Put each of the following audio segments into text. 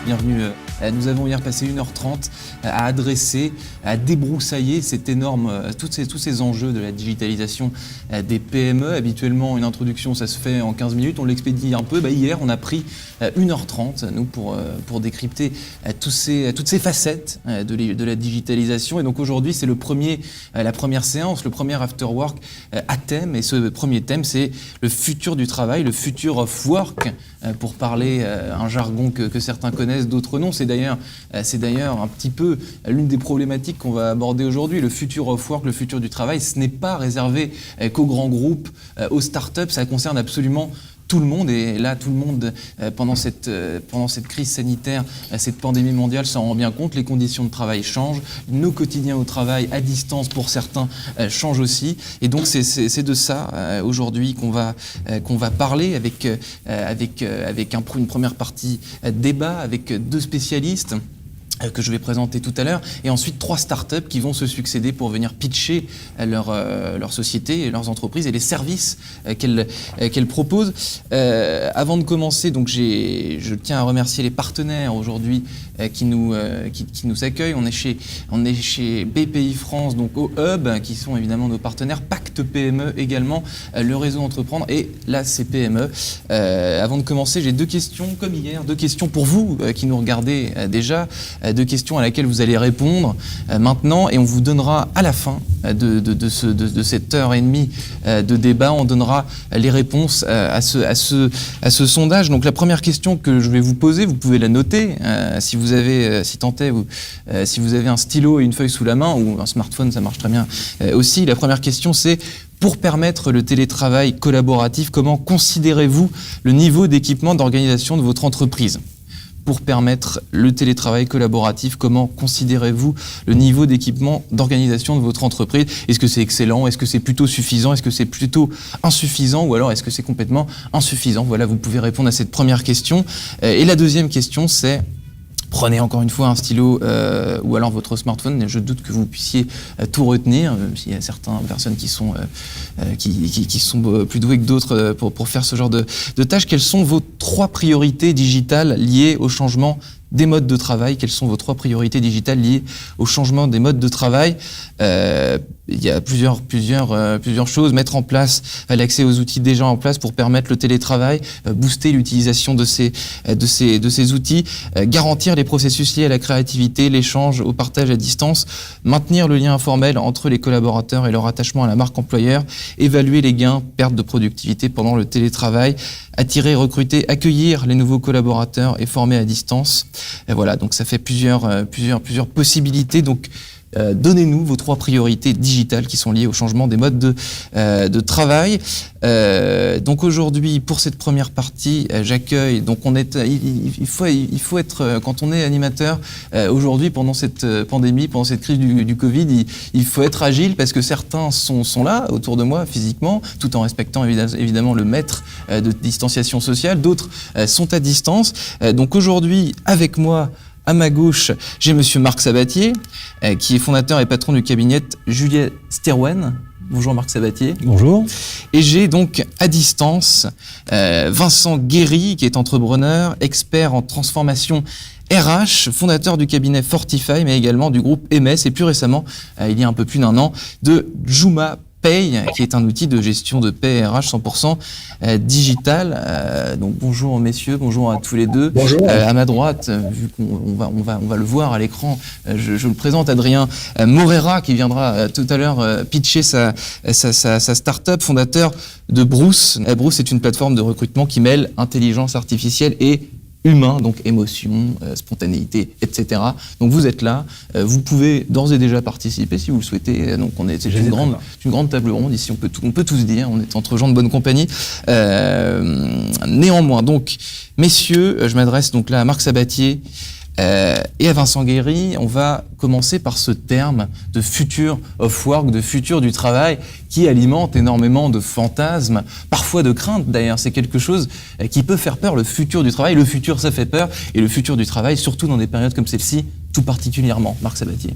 Bienvenue. Nous avons hier passé 1h30 à adresser, à débroussailler cet énorme, tous ces enjeux de la digitalisation des PME. Habituellement, une introduction, ça se fait en 15 minutes. On l'expédie un peu. Hier, on a pris 1h30 nous, pour décrypter toutes ces facettes de la digitalisation. Et donc aujourd'hui, c'est la première séance, le premier after work à thème. Et ce premier thème, c'est le futur du travail, le future of work, pour parler un jargon que certains connaissent, d'autres non. C'est d'ailleurs un petit peu l'une des problématiques qu'on va aborder aujourd'hui. Le future of work, le futur du travail, ce n'est pas réservé qu'aux grands groupes, aux startups, ça concerne absolument tout le monde. Et là, tout le monde, pendant cette crise sanitaire, cette pandémie mondiale, s'en rend bien compte. Les conditions de travail changent. Nos quotidiens au travail, à distance pour certains, changent aussi. Et donc, c'est de ça, aujourd'hui, qu'on va parler avec une première partie débat, avec deux spécialistes que je vais présenter tout à l'heure, et ensuite 3 startups qui vont se succéder pour venir pitcher leur société et leurs entreprises et les services qu'elles proposent. Avant de commencer, donc je tiens à remercier les partenaires aujourd'hui qui nous accueillent. On est chez BPI France, donc au Hub, qui sont évidemment nos partenaires, Pacte PME également, le réseau Entreprendre et la CPME. Avant de commencer, j'ai 2 questions, comme hier, 2 questions pour vous qui nous regardez déjà. 2 questions à laquelle vous allez répondre maintenant, et on vous donnera à la fin de cette heure et demie de débat, on donnera les réponses à ce sondage. Donc la première question que je vais vous poser, vous pouvez la noter si vous avez, si tant est, si vous avez un stylo et une feuille sous la main, ou un smartphone, ça marche très bien aussi. La première question, c'est: pour permettre le télétravail collaboratif, comment considérez-vous le niveau d'équipement d'organisation de votre entreprise ? Pour permettre le télétravail collaboratif, comment considérez-vous le niveau d'équipement d'organisation de votre entreprise ? Est-ce que c'est excellent ? Est-ce que c'est plutôt suffisant ? Est-ce que c'est plutôt insuffisant ? Ou alors est-ce que c'est complètement insuffisant ? Voilà, vous pouvez répondre à cette première question. Et la deuxième question, c'est: prenez encore une fois un stylo ou alors votre smartphone. Je doute que vous puissiez tout retenir, même s'il y a certaines personnes qui sont plus douées que d'autres pour faire ce genre de tâches. Quelles sont vos 3 priorités digitales liées au changement des modes de travail? Quelles sont vos 3 priorités digitales liées au changement des modes de travail? Il y a plusieurs choses. Mettre en place l'accès aux outils déjà en place pour permettre le télétravail, booster l'utilisation de ces outils, garantir les processus liés à la créativité, l'échange, au partage à distance, maintenir le lien informel entre les collaborateurs et leur attachement à la marque employeur, évaluer les gains, perte de productivité pendant le télétravail, attirer, recruter, accueillir les nouveaux collaborateurs et former à distance. Et voilà, donc ça fait plusieurs possibilités. Donc donnez-nous vos 3 priorités digitales qui sont liées au changement des modes de travail. Donc aujourd'hui, pour cette première partie, j'accueille. Donc il faut être, quand on est animateur aujourd'hui pendant cette pandémie, pendant cette crise du Covid, il faut être agile, parce que certains sont là autour de moi physiquement, tout en respectant évidemment le mètre de distanciation sociale. D'autres sont à distance. Donc aujourd'hui, avec moi, à ma gauche, j'ai monsieur Marc Sabatier, qui est fondateur et patron du cabinet Juliet Sterwen. Bonjour Marc Sabatier. Bonjour. Et j'ai donc à distance Vincent Guéry, qui est entrepreneur, expert en transformation RH, fondateur du cabinet Fortify, mais également du groupe MS, et plus récemment, il y a un peu plus d'1 an, de Jooma Pay, qui est un outil de gestion de paie RH 100% digital. Donc bonjour messieurs, bonjour à tous les deux. Bonjour. À ma droite, vu qu'on va le voir à l'écran, je le présente, Adrien Morera, qui viendra tout à l'heure pitcher sa start-up, fondateur de Bruce. Bruce est une plateforme de recrutement qui mêle intelligence artificielle et humain, donc émotion, spontanéité, etc. Donc vous êtes là, vous pouvez d'ores et déjà participer si vous le souhaitez. Donc c'est une grande table ronde ici, on peut tous dire, on est entre gens de bonne compagnie. Néanmoins, donc messieurs, je m'adresse donc là à Marc Sabatier et à Vincent Guéry. On va commencer par ce terme de future of work, de futur du travail, qui alimente énormément de fantasmes, parfois de craintes d'ailleurs. C'est quelque chose qui peut faire peur, le futur du travail. Le futur, ça fait peur, et le futur du travail, surtout dans des périodes comme celle-ci, tout particulièrement. Marc Sabatier.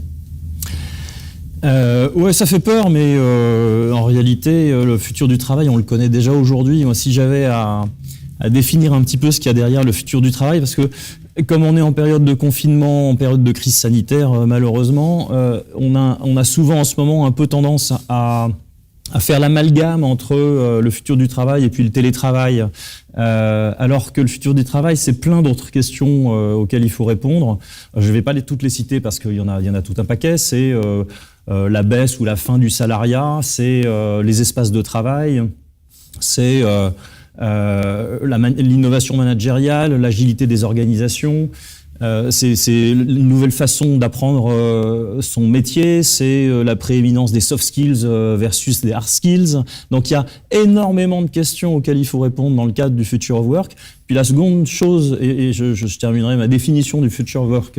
Ouais, ça fait peur, mais en réalité, le futur du travail, on le connaît déjà aujourd'hui. Moi, si j'avais à définir un petit peu ce qu'il y a derrière le futur du travail, parce que Comme on est en période de confinement, en période de crise sanitaire, malheureusement, on a souvent en ce moment un peu tendance à faire l'amalgame entre le futur du travail et puis le télétravail, alors que le futur du travail, c'est plein d'autres questions auxquelles il faut répondre. Je ne vais pas toutes les citer parce qu'il y en a tout un paquet. C'est la baisse ou la fin du salariat, c'est les espaces de travail, c'est l'innovation managériale, l'agilité des organisations. C'est une nouvelle façon d'apprendre son métier, c'est la prééminence des soft skills versus des hard skills. Donc il y a énormément de questions auxquelles il faut répondre dans le cadre du Future of Work. Puis la seconde chose, et je terminerai ma définition du Future of Work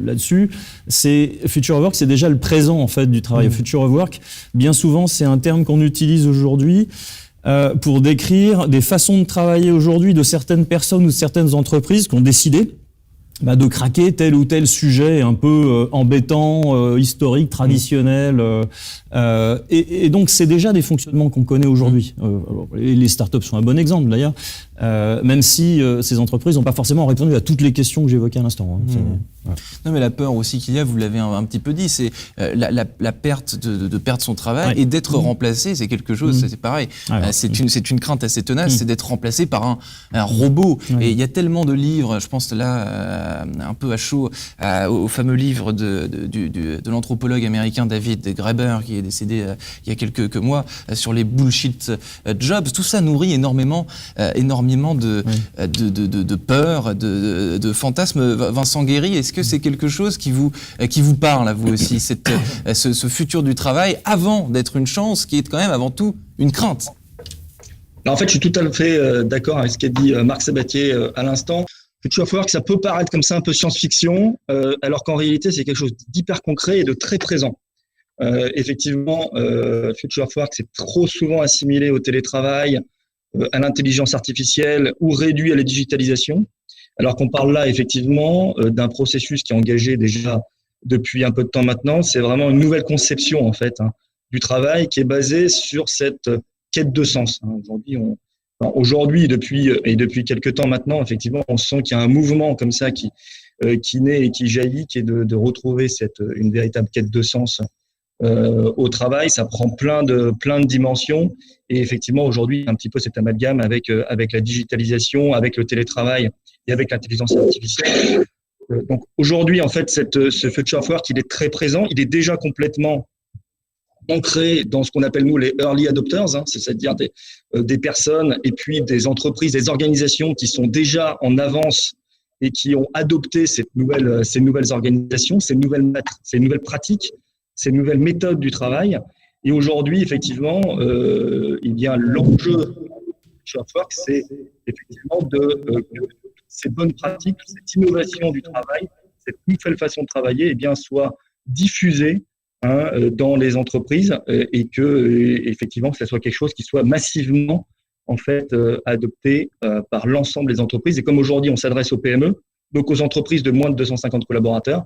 là-dessus, c'est Future of Work, c'est déjà le présent en fait du travail. Future of Work, bien souvent, c'est un terme qu'on utilise aujourd'hui pour décrire des façons de travailler aujourd'hui de certaines personnes ou de certaines entreprises qui ont décidé de craquer tel ou tel sujet un peu embêtant, historique, traditionnel. Et donc, c'est déjà des fonctionnements qu'on connaît aujourd'hui. Les startups sont un bon exemple, d'ailleurs, même si ces entreprises n'ont pas forcément répondu à toutes les questions que j'évoquais à l'instant. Ouais. Non, mais la peur aussi qu'il y a, vous l'avez un petit peu dit, c'est la perte de perdre son travail et d'être remplacé, c'est quelque chose, c'est pareil. C'est une crainte assez tenace, c'est d'être remplacé par un robot. Et il y a tellement de livres, je pense là, un peu à chaud, au fameux livre de l'anthropologue américain David Graeber, qui est décédé il y a quelques mois, sur les bullshit jobs. Tout ça nourrit énormément de peur, de fantasmes. Vincent Guéry, est-ce que c'est quelque chose qui vous parle à vous aussi, ce futur du travail, avant d'être une chance, qui est quand même avant tout une crainte? En fait, je suis tout à fait d'accord avec ce qu'a dit Marc Sabatier à l'instant. Future of Work, ça peut paraître comme ça un peu science-fiction, alors qu'en réalité, c'est quelque chose d'hyper concret et de très présent. Effectivement, Future of Work, c'est trop souvent assimilé au télétravail, à l'intelligence artificielle ou réduit à la digitalisation, alors qu'on parle là effectivement d'un processus qui est engagé déjà depuis un peu de temps maintenant. C'est vraiment une nouvelle conception en fait du travail qui est basée sur cette quête de sens. Aujourd'hui, depuis quelques temps maintenant, effectivement, on sent qu'il y a un mouvement comme ça qui naît et qui jaillit, qui est de retrouver une véritable quête de sens au travail. Ça prend plein de dimensions. Et effectivement, aujourd'hui, un petit peu cet amalgame avec la digitalisation, avec le télétravail et avec l'intelligence artificielle. Donc aujourd'hui, en fait, ce Future of Work, il est très présent. Il est déjà complètement ancré dans ce qu'on appelle nous les early adopters, c'est-à-dire des personnes et puis des entreprises, des organisations qui sont déjà en avance et qui ont adopté ces nouvelles organisations, ces nouvelles pratiques, ces nouvelles méthodes du travail. Et aujourd'hui, effectivement, l'enjeu du Future of Work, c'est effectivement que ces bonnes pratiques, cette innovation du travail, cette nouvelle façon de travailler, soit diffusée dans les entreprises et que effectivement que ça soit quelque chose qui soit massivement en fait adopté par l'ensemble des entreprises. Et comme aujourd'hui on s'adresse aux PME, donc aux entreprises de moins de 250 collaborateurs,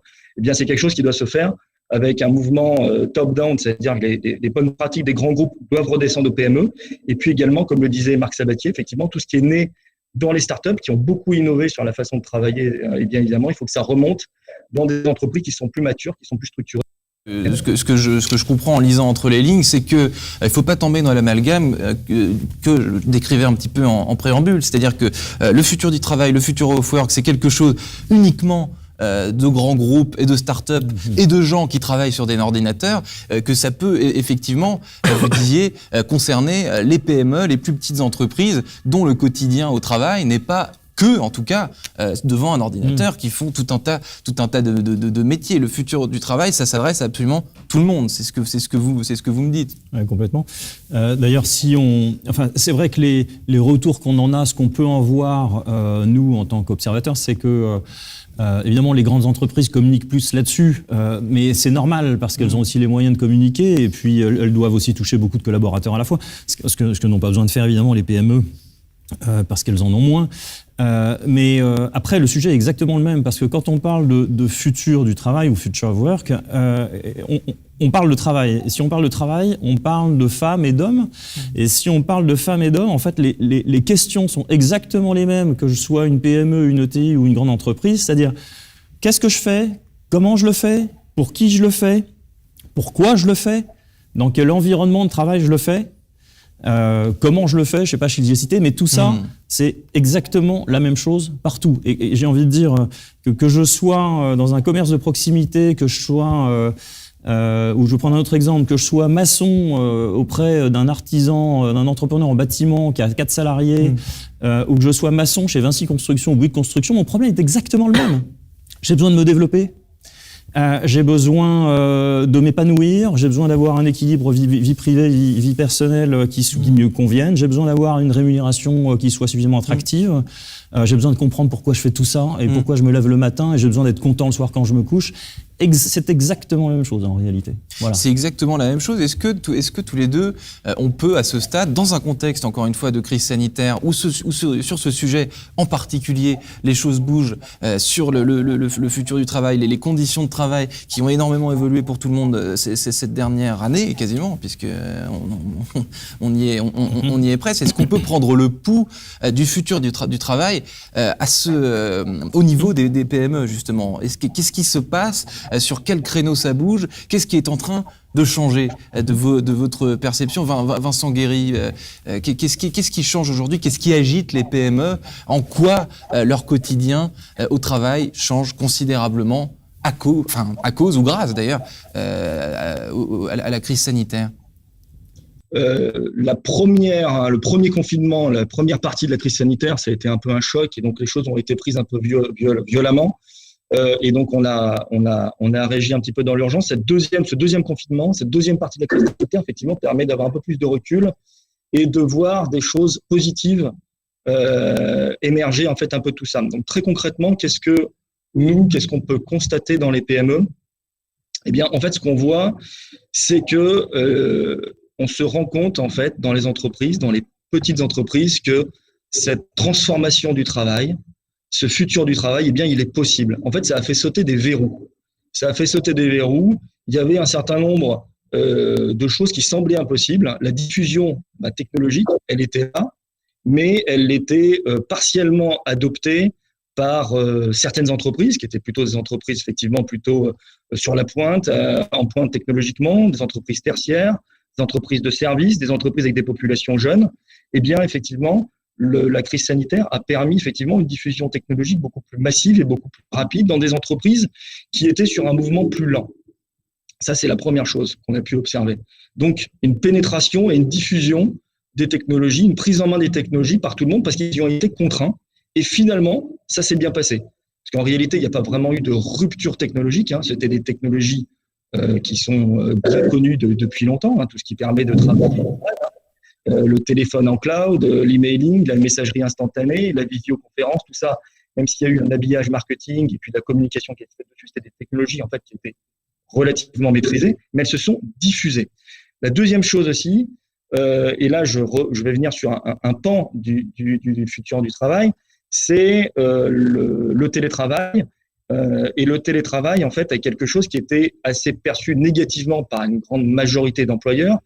c'est quelque chose qui doit se faire avec un mouvement top-down, c'est-à-dire que les bonnes pratiques des grands groupes doivent redescendre aux PME. Et puis également, comme le disait Marc Sabatier, effectivement tout ce qui est né dans les startups qui ont beaucoup innové sur la façon de travailler, et bien évidemment il faut que ça remonte dans des entreprises qui sont plus matures, qui sont plus structurées. Ce que je comprends en lisant entre les lignes, c'est que il faut pas tomber dans l'amalgame que je décrivais un petit peu en préambule, c'est-à-dire que le futur du travail, le future of work, c'est quelque chose uniquement de grands groupes et de start-up et de gens qui travaillent sur des ordinateurs, que ça peut effectivement, vous disiez, concerner les PME, les plus petites entreprises dont le quotidien au travail n'est pas que, en tout cas, devant un ordinateur, qui font tout un tas de métiers. Le futur du travail, ça s'adresse à absolument tout le monde. C'est ce que vous me dites. Ouais, complètement. D'ailleurs, c'est vrai que les retours qu'on en a, ce qu'on peut en voir, nous, en tant qu'observateurs, c'est que évidemment, les grandes entreprises communiquent plus là-dessus, mais c'est normal parce qu'elles ont aussi les moyens de communiquer et puis elles doivent aussi toucher beaucoup de collaborateurs à la fois, ce que n'ont pas besoin de faire évidemment les PME. Parce qu'elles en ont moins. Mais après, le sujet est exactement le même, parce que quand on parle de futur du travail ou future of work, on parle de travail. Et si on parle de travail, on parle de femmes et d'hommes. Et si on parle de femmes et d'hommes, en fait, les questions sont exactement les mêmes que je sois une PME, une ETI ou une grande entreprise. C'est-à-dire, qu'est-ce que je fais? Comment je le fais? Pour qui je le fais? Pourquoi je le fais? Dans quel environnement de travail je le fais? Comment je le fais? Je sais pas si je l'ai cité, mais tout ça, c'est exactement la même chose partout. Et j'ai envie de dire que je sois dans un commerce de proximité, que je sois... ou je vais prendre un autre exemple, que je sois maçon auprès d'un artisan, d'un entrepreneur en bâtiment qui a 4 salariés, ou que je sois maçon chez Vinci Construction ou Bouygues Construction, mon problème est exactement le même. J'ai besoin de me développer, j'ai besoin de m'épanouir, j'ai besoin d'avoir un équilibre vie privée, vie personnelle qui me convienne, j'ai besoin d'avoir une rémunération qui soit suffisamment attractive, j'ai besoin de comprendre pourquoi je fais tout ça et pourquoi je me lève le matin, et j'ai besoin d'être content le soir quand je me couche. C'est exactement la même chose en réalité. Voilà. C'est exactement la même chose. Est-ce que tous les deux, on peut à ce stade, dans un contexte encore une fois de crise sanitaire, ou sur ce sujet en particulier, les choses bougent sur le futur du travail, les conditions de travail qui ont énormément évolué pour tout le monde cette dernière année quasiment, puisque on y est presque. Est-ce qu'on peut prendre le pouls du futur du travail au niveau des PME justement? Qu'est-ce qui se passe? Sur quel créneau ça bouge? Qu'est-ce qui est en train de changer de votre perception? Vincent Guéry, qu'est-ce qui change aujourd'hui? Qu'est-ce qui agite les PME? En quoi leur quotidien au travail change considérablement à cause ou grâce d'ailleurs à la crise sanitaire? Le premier confinement, la première partie de la crise sanitaire, ça a été un peu un choc, et donc les choses ont été prises un peu violemment. Et donc on a réagi un petit peu dans l'urgence. Ce deuxième confinement, cette deuxième partie de la crise sanitaire, effectivement, permet d'avoir un peu plus de recul et de voir des choses positives émerger en fait un peu tout ça. Donc très concrètement, qu'est-ce qu'on peut constater dans les PME? Eh bien, en fait, ce qu'on voit, c'est que on se rend compte en fait dans les entreprises, dans les petites entreprises, que cette transformation du travail, ce futur du travail, eh bien, il est possible. En fait, ça a fait sauter des verrous. Il y avait un certain nombre de choses qui semblaient impossibles. La diffusion technologique, elle était là, mais elle était partiellement adoptée par certaines entreprises, qui étaient plutôt des entreprises effectivement plutôt sur la pointe, en pointe technologiquement, des entreprises tertiaires, des entreprises de services, des entreprises avec des populations jeunes. Eh bien, effectivement, la crise sanitaire a permis effectivement une diffusion technologique beaucoup plus massive et beaucoup plus rapide dans des entreprises qui étaient sur un mouvement plus lent. Ça, c'est la première chose qu'on a pu observer. Donc, une pénétration et une diffusion des technologies, une prise en main des technologies par tout le monde parce qu'ils ont été contraints. Et finalement, ça s'est bien passé. Parce qu'en réalité, il n'y a pas vraiment eu de rupture technologique. C'était des technologies qui sont bien connues depuis longtemps. Tout ce qui permet de travailler. Le téléphone en cloud, l'emailing, la messagerie instantanée, la visioconférence, tout ça, même s'il y a eu un habillage marketing et puis de la communication qui a été faite dessus, c'était des technologies en fait qui étaient relativement maîtrisées, mais elles se sont diffusées. La deuxième chose aussi, et là je vais venir sur un pan du futur du travail, c'est le télétravail. Et le télétravail en fait est quelque chose qui était assez perçu négativement par une grande majorité d'employeurs,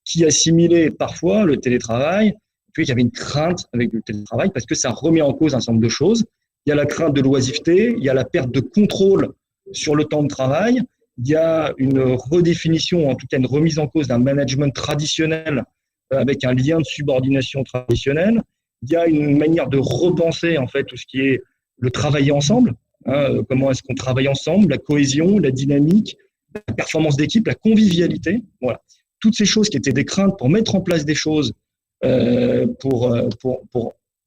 qui assimilait parfois le télétravail, puis il y avait une crainte avec le télétravail parce que ça remet en cause un certain nombre de choses. Il y a la crainte de l'oisiveté, il y a la perte de contrôle sur le temps de travail, il y a une redéfinition, en tout cas une remise en cause d'un management traditionnel avec un lien de subordination traditionnel. Il y a une manière de repenser en fait tout ce qui est le travailler ensemble, comment est-ce qu'on travaille ensemble, la cohésion, la dynamique, la performance d'équipe, la convivialité, voilà. Toutes ces choses qui étaient des craintes pour mettre en place des choses pour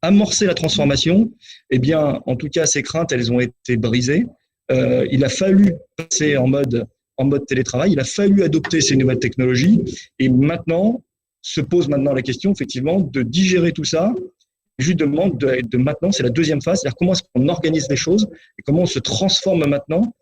amorcer la transformation, eh bien, en tout cas, ces craintes, elles ont été brisées. Il a fallu passer en mode télétravail, il a fallu adopter ces nouvelles technologies, et maintenant, se pose la question, effectivement, de digérer tout ça. Justement, de maintenant, c'est la deuxième phase, c'est-à-dire comment est-ce qu'on organise les choses et comment on se transforme maintenant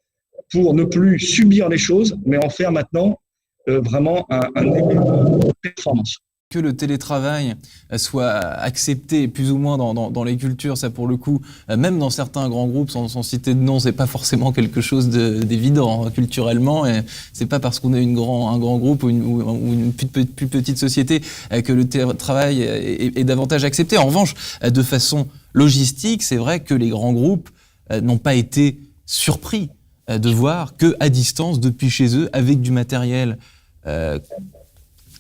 pour ne plus subir les choses, mais en faire maintenant vraiment un élément de performance. Que le télétravail soit accepté plus ou moins dans les cultures, ça pour le coup, même dans certains grands groupes, sans citer de nom, c'est pas forcément quelque chose d'évident culturellement. Et c'est pas parce qu'on est un grand groupe ou une plus petite société que le télétravail est davantage accepté. En revanche, de façon logistique, c'est vrai que les grands groupes n'ont pas été surpris de voir que à distance, depuis chez eux, avec du matériel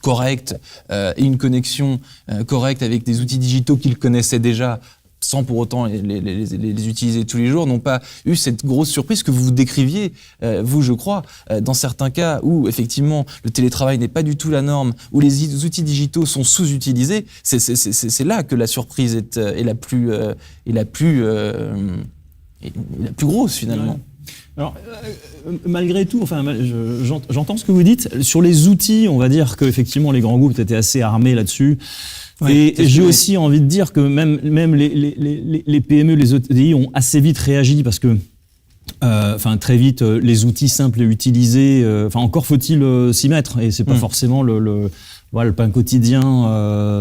correct et une connexion correcte avec des outils digitaux qu'ils connaissaient déjà, sans pour autant les utiliser tous les jours, n'ont pas eu cette grosse surprise que vous décriviez, vous, je crois, dans certains cas où, effectivement, le télétravail n'est pas du tout la norme, où les outils digitaux sont sous-utilisés. C'est là que la surprise est la plus grosse, finalement. Ouais. Alors, malgré tout, enfin, j'entends ce que vous dites. Sur les outils, on va dire qu'effectivement, les grands groupes étaient assez armés là-dessus. Ouais, et j'ai aussi envie de dire que même les PME, les ETI ont assez vite réagi parce que, très vite, les outils simples et utilisés, encore faut-il s'y mettre. Et c'est pas forcément le pain quotidien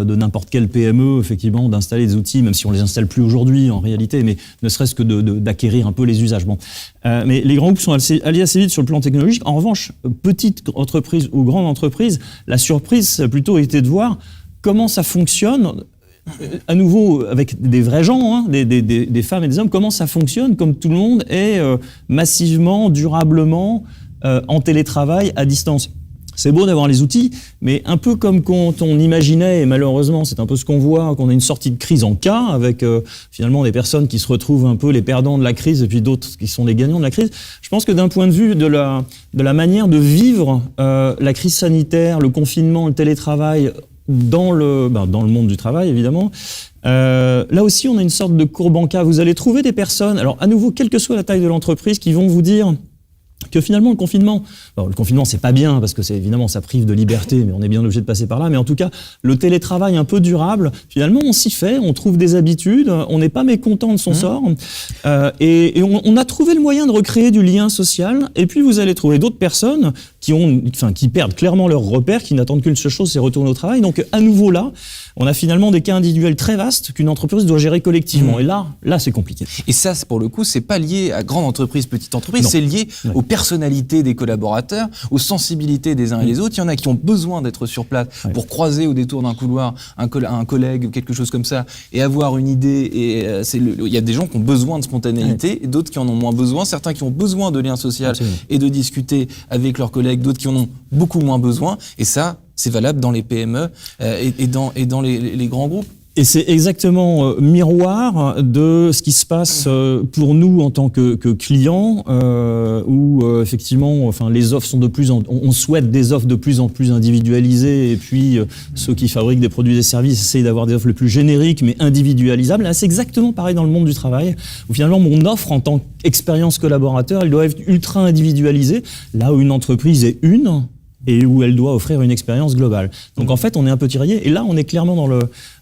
de n'importe quelle PME, effectivement, d'installer des outils, même si on les installe plus aujourd'hui en réalité, mais ne serait-ce que d'acquérir un peu les usages. Bon. Mais les grands groupes sont allés assez vite sur le plan technologique. En revanche, petite entreprise ou grande entreprise, la surprise a plutôt été de voir comment ça fonctionne, à nouveau avec des vrais gens, des femmes et des hommes, comment ça fonctionne, comme tout le monde est massivement, durablement en télétravail à distance. C'est beau d'avoir les outils, mais un peu comme quand on imaginait, et malheureusement c'est un peu ce qu'on voit, qu'on a une sortie de crise en cas, avec finalement des personnes qui se retrouvent un peu les perdants de la crise et puis d'autres qui sont les gagnants de la crise. Je pense que d'un point de vue de la manière de vivre la crise sanitaire, le confinement, le télétravail dans le monde du travail évidemment, là aussi on a une sorte de courbe en cas. Vous allez trouver des personnes, alors à nouveau quelle que soit la taille de l'entreprise, qui vont vous dire que finalement le confinement c'est pas bien parce que c'est évidemment ça prive de liberté, mais on est bien obligé de passer par là. Mais en tout cas, le télétravail un peu durable, finalement on s'y fait, on trouve des habitudes, on n'est pas mécontent de son sort, et on a trouvé le moyen de recréer du lien social. Et puis vous allez trouver d'autres personnes qui perdent clairement leurs repères, qui n'attendent qu'une seule chose, c'est retourner au travail. Donc à nouveau là, on a finalement des cas individuels très vastes qu'une entreprise doit gérer collectivement. Et là c'est compliqué. Et ça, pour le coup, c'est pas lié à grande entreprise, petite entreprise, c'est lié aux personnalités des collaborateurs, aux sensibilités des uns et des autres. Il y en a qui ont besoin d'être sur place pour croiser au détour d'un couloir un collègue ou quelque chose comme ça et avoir une idée. Et il y a des gens qui ont besoin de spontanéité et d'autres qui en ont moins besoin. Certains qui ont besoin de lien social et de discuter avec leurs collègues, d'autres qui en ont beaucoup moins besoin. Et ça, c'est valable dans les PME et dans les grands groupes. Et c'est exactement miroir de ce qui se passe pour nous en tant que clients, où effectivement, les offres sont on souhaite des offres de plus en plus individualisées, et puis ceux qui fabriquent des produits et des services essayent d'avoir des offres les plus génériques mais individualisables. Là, c'est exactement pareil dans le monde du travail, où finalement mon offre en tant qu'expérience collaborateur, elle doit être ultra individualisée, là où une entreprise est et où elle doit offrir une expérience globale. Donc en fait, on est un peu tiraillé, et là, on est clairement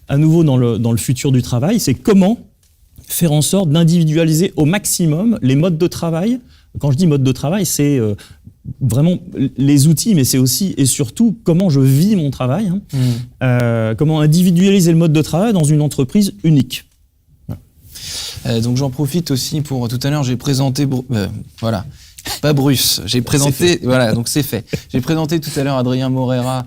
à nouveau dans le futur du travail. C'est comment faire en sorte d'individualiser au maximum les modes de travail. Quand je dis mode de travail, c'est vraiment les outils, mais c'est aussi et surtout comment je vis mon travail. Comment individualiser le mode de travail dans une entreprise unique. Donc j'en profite aussi pour... Tout à l'heure, j'ai présenté... voilà. Pas Bruce, j'ai présenté, voilà, donc c'est fait. J'ai présenté tout à l'heure Adrien Morera,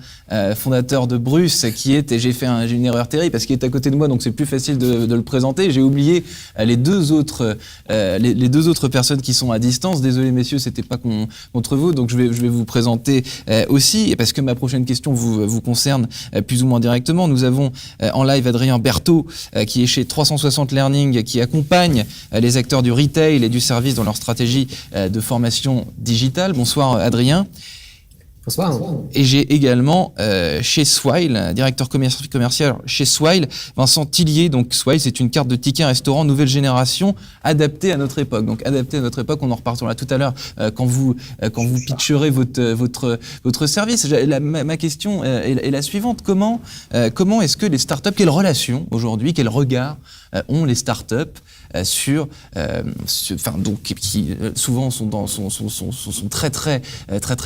fondateur de Bruce, j'ai une erreur terrible parce qu'il est à côté de moi, donc c'est plus facile de le présenter. J'ai oublié les deux autres personnes qui sont à distance. Désolé messieurs, c'était pas contre vous, donc je vais vous présenter aussi, parce que ma prochaine question vous concerne plus ou moins directement. Nous avons en live Adrien Berthaud, qui est chez 360 Learning, qui accompagne les acteurs du retail et du service dans leur stratégie de formation digitale. Bonsoir Adrien. Bonsoir. Et j'ai également chez Swile, directeur commercial chez Swile, Vincent Tillier. Donc Swile, c'est une carte de ticket restaurant nouvelle génération adaptée à notre époque. Donc adaptée à notre époque, on en reparlera tout à l'heure quand vous pitcherez votre service. Ma question est la suivante. Comment est-ce que les startups, quelle relation aujourd'hui, quel regard ont les startups qui souvent sont très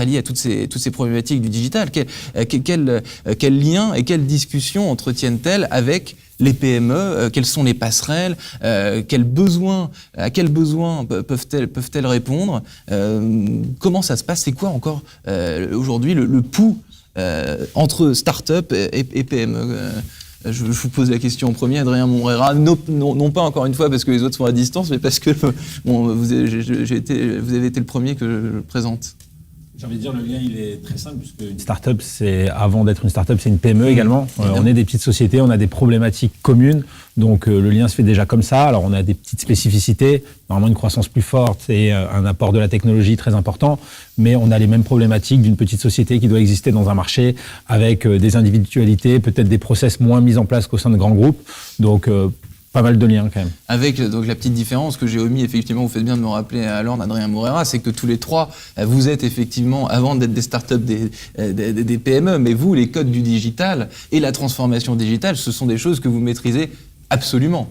liés à toutes ces ces problématiques du digital. Quel lien et quelle discussion entretiennent-elles avec les PME, quelles sont les passerelles, à quels besoins peuvent-elles répondre, comment ça se passe, c'est quoi encore aujourd'hui le pouls entre start-up et PME. Je vous pose la question en premier, Adrien Moreira, non pas encore une fois parce que les autres sont à distance, mais parce que vous avez été le premier que je présente. J'ai envie de dire, le lien, il est très simple, puisque une start-up, avant d'être une start-up, c'est une PME également. On est des petites sociétés, on a des problématiques communes, donc le lien se fait déjà comme ça. Alors, on a des petites spécificités, normalement une croissance plus forte et un apport de la technologie très important, mais on a les mêmes problématiques d'une petite société qui doit exister dans un marché avec des individualités, peut-être des process moins mis en place qu'au sein de grands groupes. Donc, pas mal de liens quand même. Avec donc la petite différence que j'ai omis, effectivement, vous faites bien de me rappeler à l'ordre, Adrien Moreira, c'est que tous les trois, vous êtes effectivement, avant d'être des startups, des PME, mais vous, les codes du digital et la transformation digitale, ce sont des choses que vous maîtrisez absolument.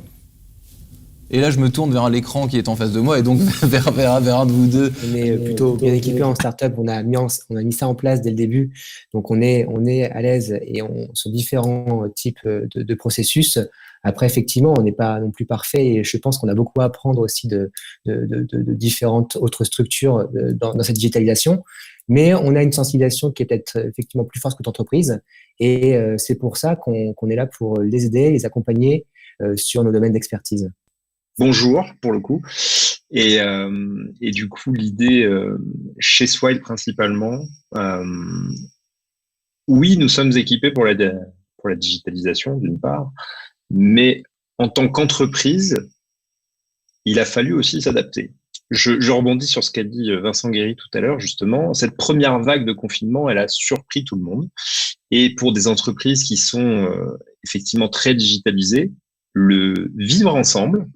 Et là, je me tourne vers l'écran qui est en face de moi et donc vers un de vous deux. On est plutôt bien équipé en start-up. On a mis ça en place dès le début. Donc, on est à l'aise et sur différents types de processus. Après, effectivement, on n'est pas non plus parfait et je pense qu'on a beaucoup à apprendre aussi de différentes autres structures dans cette digitalisation. Mais on a une sensibilisation qui est peut-être effectivement plus forte que l'entreprise et c'est pour ça qu'on est là pour les aider, les accompagner sur nos domaines d'expertise. Bonjour, pour le coup. Et du coup, l'idée chez Swile principalement, oui, nous sommes équipés pour la digitalisation d'une part, mais en tant qu'entreprise, il a fallu aussi s'adapter. Je rebondis sur ce qu'a dit Vincent Guéry tout à l'heure, justement. Cette première vague de confinement, elle a surpris tout le monde. Et pour des entreprises qui sont effectivement très digitalisées, le vivre ensemble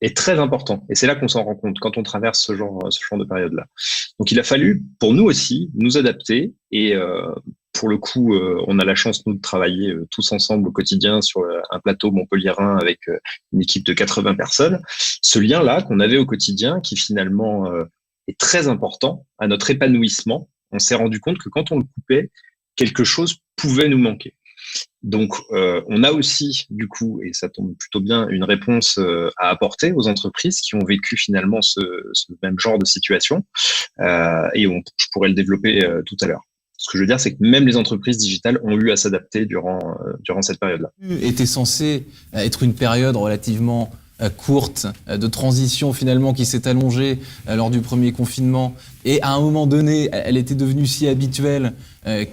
est très important. Et c'est là qu'on s'en rend compte quand on traverse ce genre de période-là. Donc, il a fallu, pour nous aussi, nous adapter. Et pour le coup, on a la chance, nous, de travailler tous ensemble au quotidien sur un plateau montpelliérain avec une équipe de 80 personnes. Ce lien-là qu'on avait au quotidien, qui finalement est très important à notre épanouissement, on s'est rendu compte que quand on le coupait, quelque chose pouvait nous manquer. Donc, on a aussi, du coup, et ça tombe plutôt bien, une réponse à apporter aux entreprises qui ont vécu finalement ce même genre de situation. Et je pourrais le développer tout à l'heure. Ce que je veux dire, c'est que même les entreprises digitales ont eu à s'adapter durant cette période-là. Était censé être une période relativement courte de transition finalement qui s'est allongée lors du premier confinement et à un moment donné elle était devenue si habituelle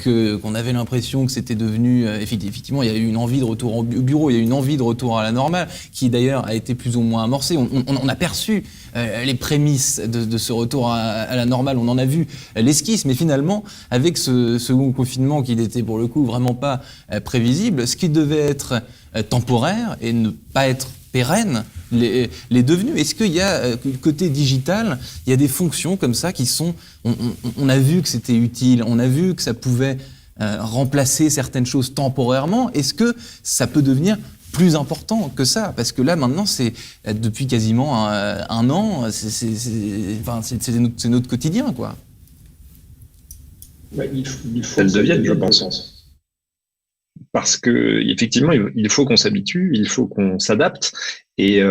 qu'on avait l'impression que c'était devenu effectivement il y a eu une envie de retour au bureau, il y a eu une envie de retour à la normale qui d'ailleurs a été plus ou moins amorcée. On a perçu les prémices de ce retour à la normale, on en a vu l'esquisse, mais finalement avec ce second confinement qui n'était pour le coup vraiment pas prévisible, ce qui devait être temporaire et ne pas être pérenne, les devenus. Est-ce qu'il y a, côté digital, il y a des fonctions comme ça qui sont... On a vu que c'était utile, on a vu que ça pouvait remplacer certaines choses temporairement. Est-ce que ça peut devenir plus important que ça? Parce que là, maintenant, c'est depuis quasiment un an, c'est notre quotidien, quoi. Il faut qu'elle devienne, je pense. Parce que effectivement, il faut qu'on s'habitue, il faut qu'on s'adapte. Et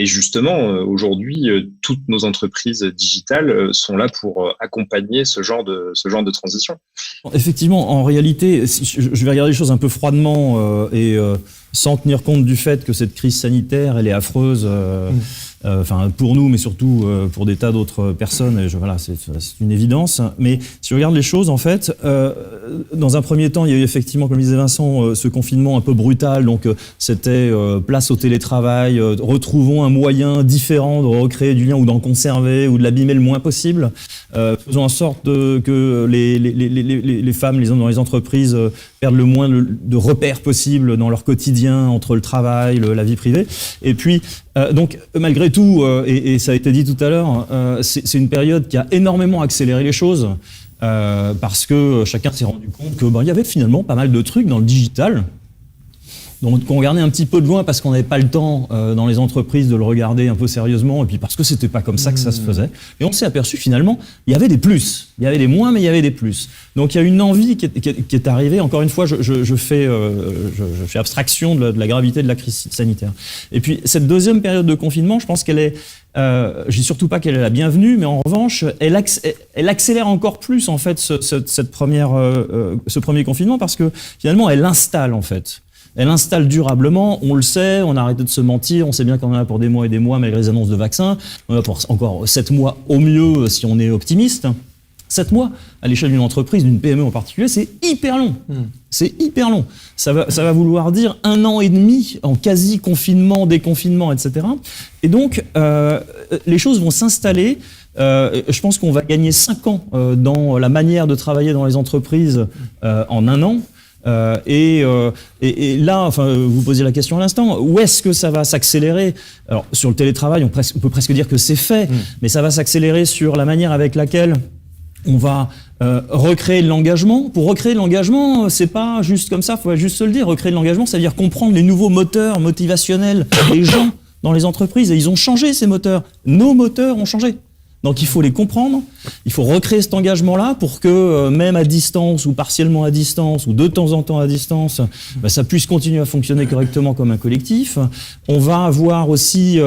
justement, aujourd'hui, toutes nos entreprises digitales sont là pour accompagner ce genre de transition. Effectivement, en réalité, je vais regarder les choses un peu froidement et sans tenir compte du fait que cette crise sanitaire, elle est affreuse. Enfin, pour nous, mais surtout pour des tas d'autres personnes. Et voilà, c'est une évidence. Mais si je regarde les choses, en fait, dans un premier temps, il y a eu effectivement, comme disait Vincent, ce confinement un peu brutal. Donc, c'était place au télétravail. Retrouvons un moyen différent de recréer du lien ou d'en conserver ou de l'abîmer le moins possible. Faisons en sorte que les femmes, les hommes dans les entreprises perdent le moins de repères possible dans leur quotidien entre le travail, la vie privée. Et puis, donc, malgré tout, et ça a été dit tout à l'heure, c'est une période qui a énormément accéléré les choses parce que chacun s'est rendu compte que il y avait finalement pas mal de trucs dans le digital Donc on regardait un petit peu de loin parce qu'on n'avait pas le temps dans les entreprises de le regarder un peu sérieusement et puis parce que c'était pas comme ça que ça se faisait. Et on s'est aperçu finalement, il y avait des plus. Il y avait des moins, mais il y avait des plus. Donc il y a une envie qui est arrivée. Encore une fois, je fais abstraction de la gravité de la crise sanitaire. Et puis cette deuxième période de confinement, je pense qu'elle est... je dis surtout pas qu'elle est la bienvenue, mais en revanche, elle accélère encore plus en fait ce premier confinement parce que finalement, elle installe en fait. Elle installe durablement, on le sait, on a arrêté de se mentir, on sait bien qu'on en a pour des mois et des mois malgré les annonces de vaccins, on en a pour encore 7 mois au mieux si on est optimiste. 7 mois, à l'échelle d'une entreprise, d'une PME en particulier, c'est hyper long. C'est hyper long. Ça va vouloir dire 1 an et demi en quasi-confinement, déconfinement, etc. Et donc, les choses vont s'installer. Je pense qu'on va gagner 5 ans dans la manière de travailler dans les entreprises en 1 an. Et là, enfin, vous posiez la question à l'instant, où est-ce que ça va s'accélérer? Alors, sur le télétravail, on peut presque dire que c'est fait, mais ça va s'accélérer sur la manière avec laquelle on va recréer de l'engagement. Pour recréer de l'engagement, c'est pas juste comme ça, faut juste se le dire. Recréer de l'engagement, ça veut dire comprendre les nouveaux moteurs motivationnels des gens dans les entreprises. Et ils ont changé, ces moteurs. Nos moteurs ont changé. Donc il faut les comprendre, il faut recréer cet engagement-là pour que même à distance ou partiellement à distance ou de temps en temps à distance, ça puisse continuer à fonctionner correctement comme un collectif. On va avoir aussi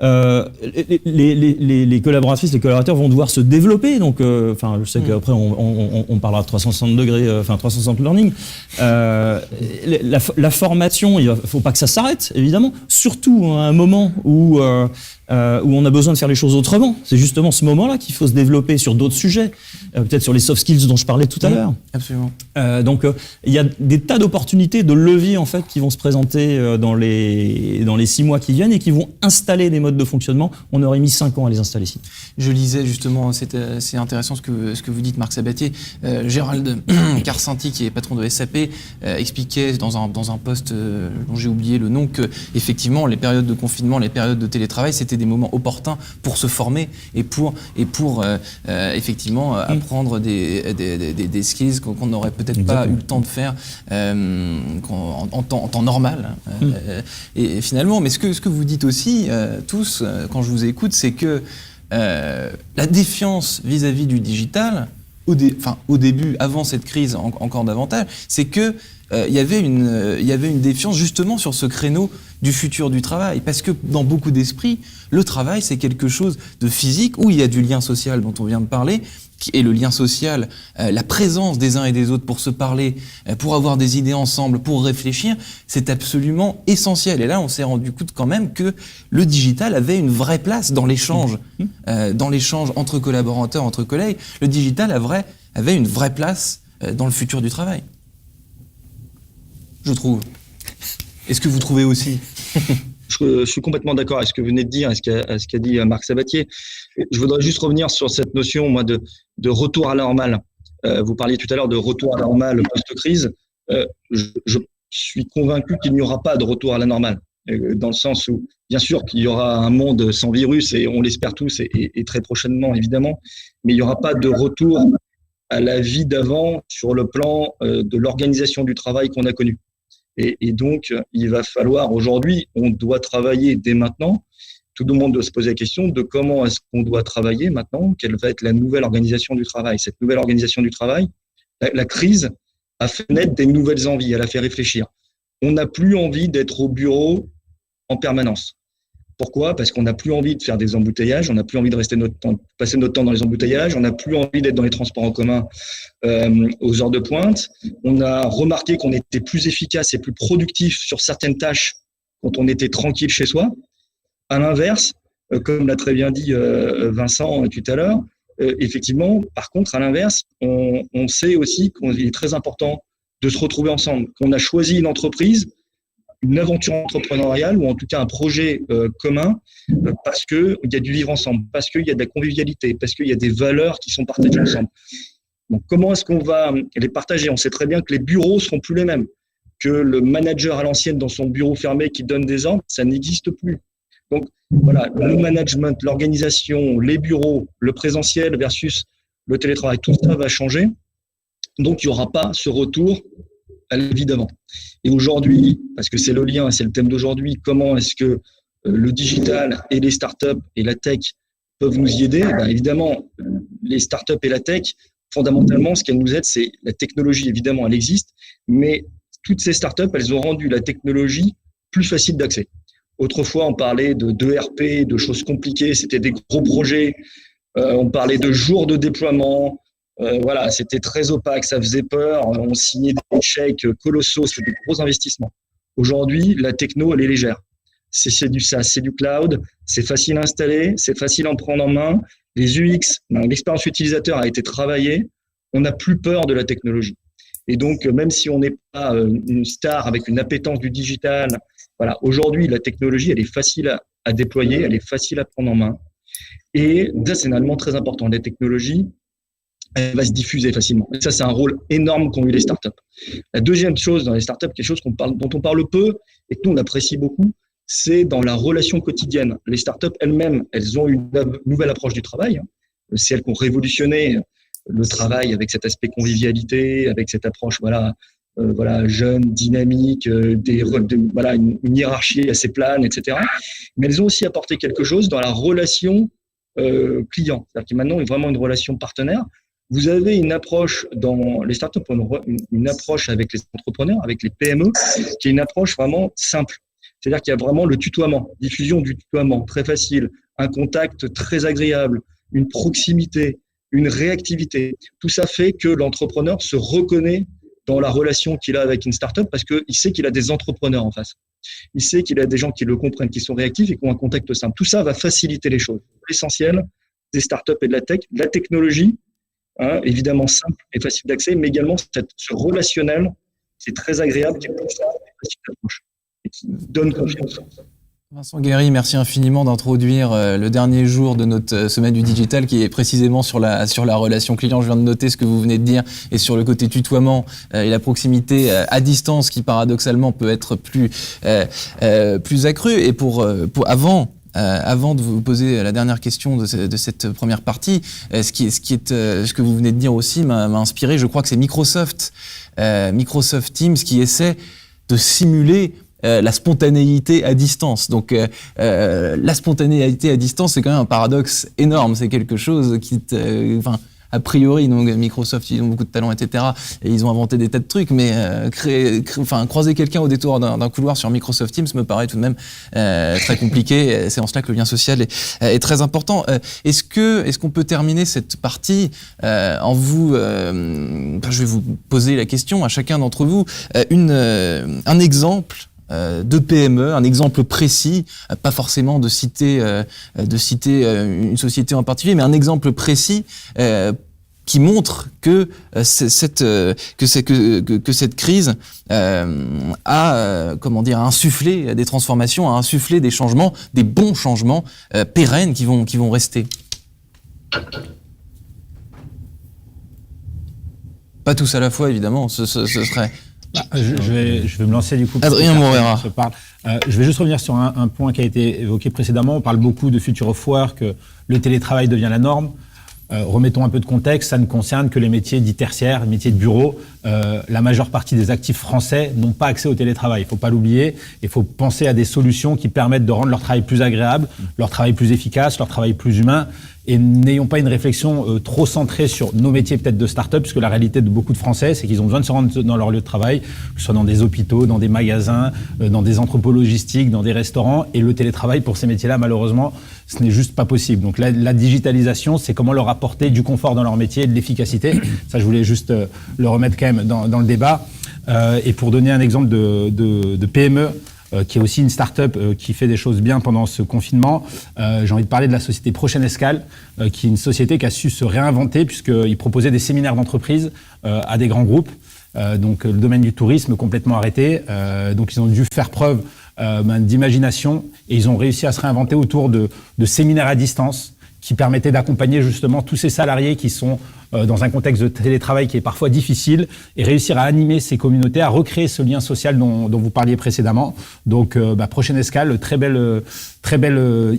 les collaboratrices, les collaborateurs vont devoir se développer. Donc, je sais qu'après on parlera de 360 degrés, 360 learning. La formation, il faut pas que ça s'arrête, évidemment. Surtout à un moment où on a besoin de faire les choses autrement. C'est justement ce moment-là qu'il faut se développer sur d'autres sujets, peut-être sur les soft skills dont je parlais tout à l'heure. Absolument. Donc, il y a des tas d'opportunités, de leviers en fait, qui vont se présenter dans les 6 mois qui viennent et qui vont installer des modes de fonctionnement. On aurait mis 5 ans à les installer ici. Je lisais justement, c'est intéressant ce que vous dites, Marc Sabatier. Gérald Karsanti, qui est patron de SAP, expliquait dans un post dont j'ai oublié le nom que effectivement les périodes de confinement, les périodes de télétravail, c'était des moments opportuns pour se former et pour effectivement apprendre des skills qu'on n'aurait peut-être pas eu le temps de faire en temps normal. Et finalement, mais ce que vous dites aussi tous quand je vous écoute, c'est que la défiance vis-à-vis du digital, au début, avant cette crise encore davantage, c'est que il y avait une défiance justement sur ce créneau du futur du travail, parce que dans beaucoup d'esprits, le travail c'est quelque chose de physique où il y a du lien social dont on vient de parler, et le lien social, la présence des uns et des autres pour se parler, pour avoir des idées ensemble, pour réfléchir, c'est absolument essentiel. Et là, on s'est rendu compte quand même que le digital avait une vraie place dans l'échange entre collaborateurs, entre collègues. Le digital avait une vraie place dans le futur du travail. Je trouve. Est-ce que vous trouvez aussi? Je suis complètement d'accord avec ce que vous venez de dire, et ce qu'a dit Marc Sabatier. Je voudrais juste revenir sur cette notion, moi, de retour à la normale. Vous parliez tout à l'heure de retour à la normale post-crise. Je suis convaincu qu'il n'y aura pas de retour à la normale, dans le sens où, bien sûr, qu'il y aura un monde sans virus, et on l'espère tous, et très prochainement, évidemment, mais il n'y aura pas de retour à la vie d'avant sur le plan de l'organisation du travail qu'on a connu. Et donc, il va falloir aujourd'hui, on doit travailler dès maintenant. Tout le monde doit se poser la question de comment est-ce qu'on doit travailler maintenant, quelle va être la nouvelle organisation du travail. Cette nouvelle organisation du travail, la crise a fait naître des nouvelles envies, elle a fait réfléchir. On n'a plus envie d'être au bureau en permanence. Pourquoi? Parce qu'on n'a plus envie de faire des embouteillages, on n'a plus envie de passer notre temps dans les embouteillages, on n'a plus envie d'être dans les transports en commun aux heures de pointe. On a remarqué qu'on était plus efficace et plus productif sur certaines tâches quand on était tranquille chez soi. À l'inverse, comme l'a très bien dit Vincent tout à l'heure, effectivement, par contre, à l'inverse, on sait aussi qu'il est très important de se retrouver ensemble, qu'on a choisi une entreprise, une aventure entrepreneuriale ou en tout cas un projet commun parce qu'il y a du vivre ensemble, parce qu'il y a de la convivialité, parce qu'il y a des valeurs qui sont partagées ensemble. Donc, comment est-ce qu'on va les partager? On sait très bien que les bureaux ne seront plus les mêmes, que le manager à l'ancienne dans son bureau fermé qui donne des ordres, ça n'existe plus. Donc, voilà, le management, l'organisation, les bureaux, le présentiel versus le télétravail, tout ça va changer. Donc, il n'y aura pas ce retour à la vie d'avant. Et aujourd'hui, parce que c'est le lien, c'est le thème d'aujourd'hui, comment est-ce que le digital et les startups et la tech peuvent nous y aider? Évidemment, les startups et la tech, fondamentalement, ce qu'elles nous aident, c'est la technologie. Évidemment, elle existe, mais toutes ces startups, elles ont rendu la technologie plus facile d'accès. Autrefois, on parlait d'ERP, de choses compliquées, c'était des gros projets, on parlait de jours de déploiement, voilà, c'était très opaque, ça faisait peur, on signait des chèques colossaux, c'était des gros investissements. Aujourd'hui, la techno, elle est légère. C'est du SaaS, c'est du cloud, c'est facile à installer, c'est facile à en prendre en main. Les UX, l'expérience utilisateur a été travaillée, on n'a plus peur de la technologie. Et donc, même si on n'est pas une star avec une appétence du digital, voilà, aujourd'hui, la technologie, elle est facile à déployer, elle est facile à prendre en main. Et ça, c'est un élément très important. La technologie, elle va se diffuser facilement. Et ça, c'est un rôle énorme qu'ont eu les startups. La deuxième chose dans les startups, quelque chose dont on parle peu et que nous, on apprécie beaucoup, c'est dans la relation quotidienne. Les startups elles-mêmes, elles ont une nouvelle approche du travail. C'est elles qui ont révolutionné le travail avec cet aspect convivialité, avec cette approche jeune, dynamique, une hiérarchie assez plane, etc. Mais elles ont aussi apporté quelque chose dans la relation client. C'est-à-dire que maintenant, il y a vraiment une relation partenaire. Vous avez une approche dans les startups, une approche avec les entrepreneurs, avec les PME, qui est une approche vraiment simple. C'est-à-dire qu'il y a vraiment le tutoiement, diffusion du tutoiement, très facile, un contact très agréable, une proximité, une réactivité. Tout ça fait que l'entrepreneur se reconnaît dans la relation qu'il a avec une startup parce qu'il sait qu'il a des entrepreneurs en face. Il sait qu'il a des gens qui le comprennent, qui sont réactifs et qui ont un contact simple. Tout ça va faciliter les choses. L'essentiel des startups et de la tech, la technologie, évidemment simple et facile d'accès, mais également ce relationnel, c'est très agréable, qui est plus simple et facile d'approche et qui donne confiance. Vincent Guéry, merci infiniment d'introduire le dernier jour de notre semaine du digital qui est précisément sur la relation client. Je viens de noter ce que vous venez de dire et sur le côté tutoiement et la proximité à distance qui paradoxalement peut être plus accrue. Et avant de vous poser la dernière question de cette première partie, ce que vous venez de dire aussi m'a inspiré. Je crois que c'est Microsoft Teams qui essaie de simuler la spontanéité à distance. Donc, la spontanéité à distance, c'est quand même un paradoxe énorme. C'est quelque chose qui, a priori, donc Microsoft, ils ont beaucoup de talent, etc. Et ils ont inventé des tas de trucs, mais croiser quelqu'un au détour d'un couloir sur Microsoft Teams me paraît tout de même très compliqué. C'est en cela que le lien social est très important. Est-ce qu'on peut terminer cette partie en vous... je vais vous poser la question à chacun d'entre vous. Un exemple de PME, un exemple précis, pas forcément de citer une société en particulier, mais un exemple précis qui montre que cette crise a insufflé des transformations, a insufflé des changements, des bons changements pérennes qui vont rester. Pas tous à la fois, évidemment, ce serait... Je vais me lancer du coup. Adrien Morera. Je vais juste revenir sur un point qui a été évoqué précédemment. On parle beaucoup de future of work, le télétravail devient la norme. Remettons un peu de contexte, ça ne concerne que les métiers dits tertiaires, les métiers de bureau. La majeure partie des actifs français n'ont pas accès au télétravail. Il ne faut pas l'oublier. Il faut penser à des solutions qui permettent de rendre leur travail plus agréable, leur travail plus efficace, leur travail plus humain. Et n'ayons pas une réflexion trop centrée sur nos métiers peut-être de start-up, puisque la réalité de beaucoup de Français, c'est qu'ils ont besoin de se rendre dans leur lieu de travail, que ce soit dans des hôpitaux, dans des magasins, dans des entrepôts logistiques, dans des restaurants. Et le télétravail, pour ces métiers-là, malheureusement, ce n'est juste pas possible. Donc la digitalisation, c'est comment leur apporter du confort dans leur métier et de l'efficacité. Ça, je voulais juste le remettre quand même dans le débat. Et pour donner un exemple de PME, qui est aussi une start-up qui fait des choses bien pendant ce confinement. J'ai envie de parler de la société Prochaine Escale, qui est une société qui a su se réinventer puisqu'ils proposaient des séminaires d'entreprise à des grands groupes. Donc le domaine du tourisme complètement arrêté. Donc ils ont dû faire preuve d'imagination et ils ont réussi à se réinventer autour de séminaires à distance qui permettaient d'accompagner justement tous ces salariés qui sont dans un contexte de télétravail qui est parfois difficile, et réussir à animer ces communautés, à recréer ce lien social dont vous parliez précédemment. Donc, prochaine escale, très belle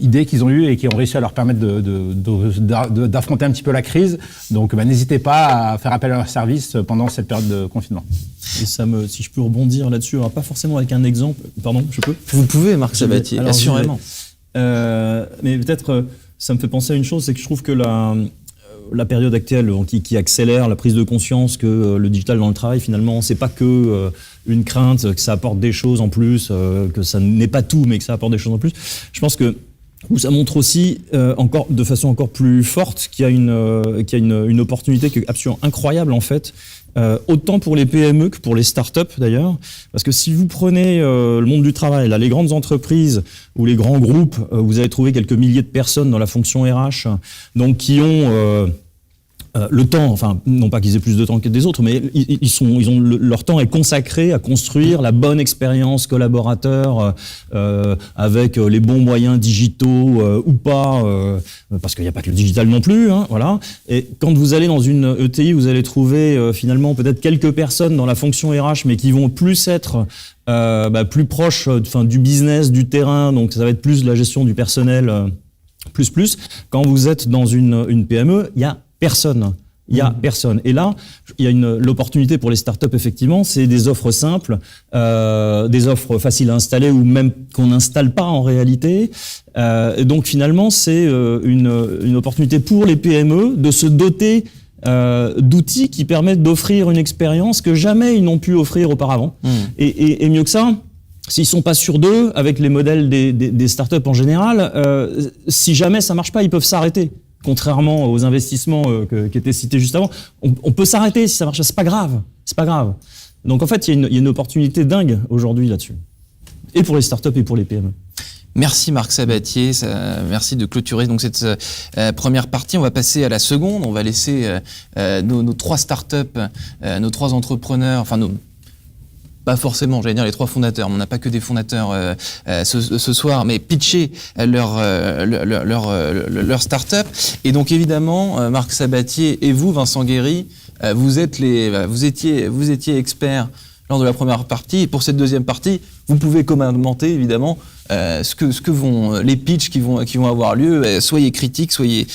idée qu'ils ont eue et qui ont réussi à leur permettre d'affronter un petit peu la crise. Donc, n'hésitez pas à faire appel à leur service pendant cette période de confinement. Et si je peux rebondir là-dessus, alors pas forcément avec un exemple, pardon, je peux ? Vous pouvez, Marc Sabatier, assurément. Mais peut-être, ça me fait penser à une chose, c'est que je trouve que la période actuelle qui accélère la prise de conscience que le digital dans le travail, finalement, c'est pas que une crainte, que ça apporte des choses en plus, que ça n'est pas tout, mais que ça apporte des choses en plus. Je pense que ça montre aussi encore de façon encore plus forte qu'il y a une opportunité qui est absolument incroyable en fait. Autant pour les PME que pour les startups d'ailleurs, parce que si vous prenez le monde du travail, là, les grandes entreprises ou les grands groupes, vous allez trouver quelques milliers de personnes dans la fonction RH, donc qui ont le temps, enfin non pas qu'ils aient plus de temps que des autres, mais leur temps est consacré à construire la bonne expérience collaborateur avec les bons moyens digitaux ou pas, parce qu'il n'y a pas que le digital non plus, hein, voilà. Et quand vous allez dans une ETI, vous allez trouver finalement peut-être quelques personnes dans la fonction RH, mais qui vont plus être plus proches du business, du terrain, donc ça va être plus de la gestion du personnel, plus. Quand vous êtes dans une PME, il y a personne. Il y a personne. Et là, il y a l'opportunité pour les startups, effectivement, c'est des offres simples, des offres faciles à installer ou même qu'on n'installe pas en réalité. Et donc finalement, c'est une opportunité pour les PME de se doter d'outils qui permettent d'offrir une expérience que jamais ils n'ont pu offrir auparavant. Et mieux que ça, s'ils sont pas sûrs d'eux, avec les modèles des startups en général, si jamais ça marche pas, ils peuvent s'arrêter. Contrairement aux investissements qui étaient cités juste avant, on peut s'arrêter si ça marche. C'est pas grave. Donc en fait, il y a une opportunité dingue aujourd'hui là-dessus, et pour les startups et pour les PME. Merci Marc Sabatier, merci de clôturer donc cette première partie. On va passer à la seconde. On va laisser nos trois startups, nos trois entrepreneurs, pas forcément, j'allais dire les trois fondateurs, mais on n'a pas que des fondateurs ce soir, mais pitcher leur start-up. Et donc évidemment, Marc Sabatier et vous, Vincent Guéry, vous étiez experts lors de la première partie. Et pour cette deuxième partie, vous pouvez commenter évidemment ce que vont les pitchs qui vont avoir lieu. Soyez critiques, soyez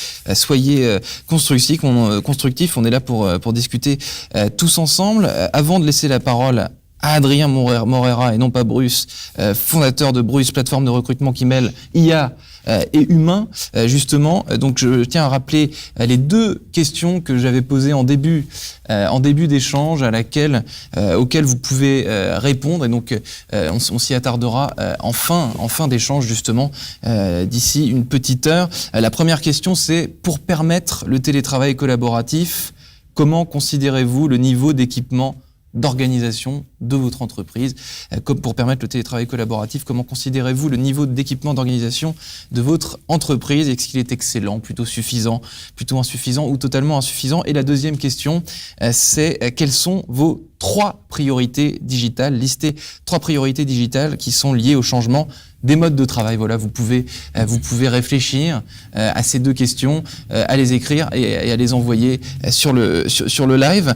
constructifs. On est là pour discuter tous ensemble. Avant de laisser la parole à Adrien Morera et non pas Bruce, fondateur de Bruce, plateforme de recrutement qui mêle IA et humain, justement. Donc je tiens à rappeler les deux questions que j'avais posées en début d'échange, auxquelles vous pouvez répondre. Et donc on s'y attardera en fin d'échange, justement, d'ici une petite heure. La première question, c'est: pour permettre le télétravail collaboratif, comment considérez-vous le niveau d'équipement d'organisation de votre entreprise? Comme pour permettre le télétravail collaboratif, comment considérez-vous le niveau d'équipement d'organisation de votre entreprise? Est-ce qu'il est excellent, plutôt suffisant, plutôt insuffisant ou totalement insuffisant? Et la deuxième question, c'est quelles sont vos trois priorités digitales? Listez trois priorités digitales qui sont liées au changement des modes de travail. Voilà, vous pouvez réfléchir à ces deux questions, à les écrire et à les envoyer sur le live.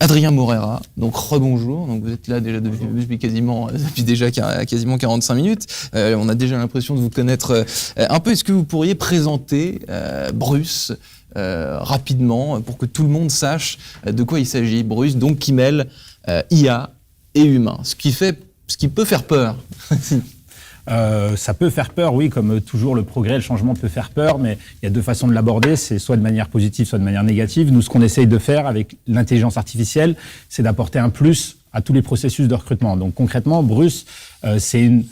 Adrien Morera, donc rebonjour. Donc vous êtes là déjà depuis déjà quasiment 45 minutes. On a déjà l'impression de vous connaître un peu. Est-ce que vous pourriez présenter Bruce rapidement pour que tout le monde sache de quoi il s'agit? Bruce, donc qui mêle IA et humain, ce qui peut faire peur. Ça peut faire peur, oui, comme toujours le progrès, le changement peut faire peur, mais il y a deux façons de l'aborder, c'est soit de manière positive, soit de manière négative. Nous, ce qu'on essaye de faire avec l'intelligence artificielle, c'est d'apporter un plus à tous les processus de recrutement. Donc concrètement, Bruce, c'est une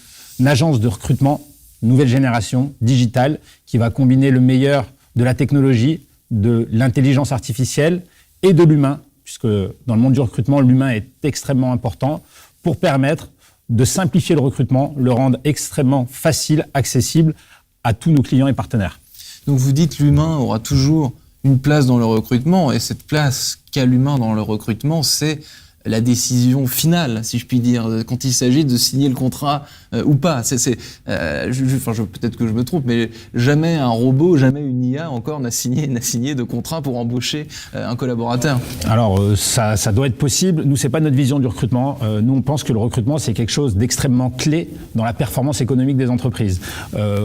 agence de recrutement nouvelle génération, digitale, qui va combiner le meilleur de la technologie, de l'intelligence artificielle et de l'humain, puisque dans le monde du recrutement, l'humain est extrêmement important, pour permettre de simplifier le recrutement, le rendre extrêmement facile, accessible à tous nos clients et partenaires. Donc vous dites l'humain aura toujours une place dans le recrutement, et cette place qu'a l'humain dans le recrutement, c'est la décision finale, si je puis dire, quand il s'agit de signer le contrat ou pas. Peut-être que je me trompe, mais jamais un robot, jamais une IA encore n'a signé de contrat pour embaucher un collaborateur. Alors ça doit être possible. Nous, c'est pas notre vision du recrutement. Nous, on pense que le recrutement, c'est quelque chose d'extrêmement clé dans la performance économique des entreprises.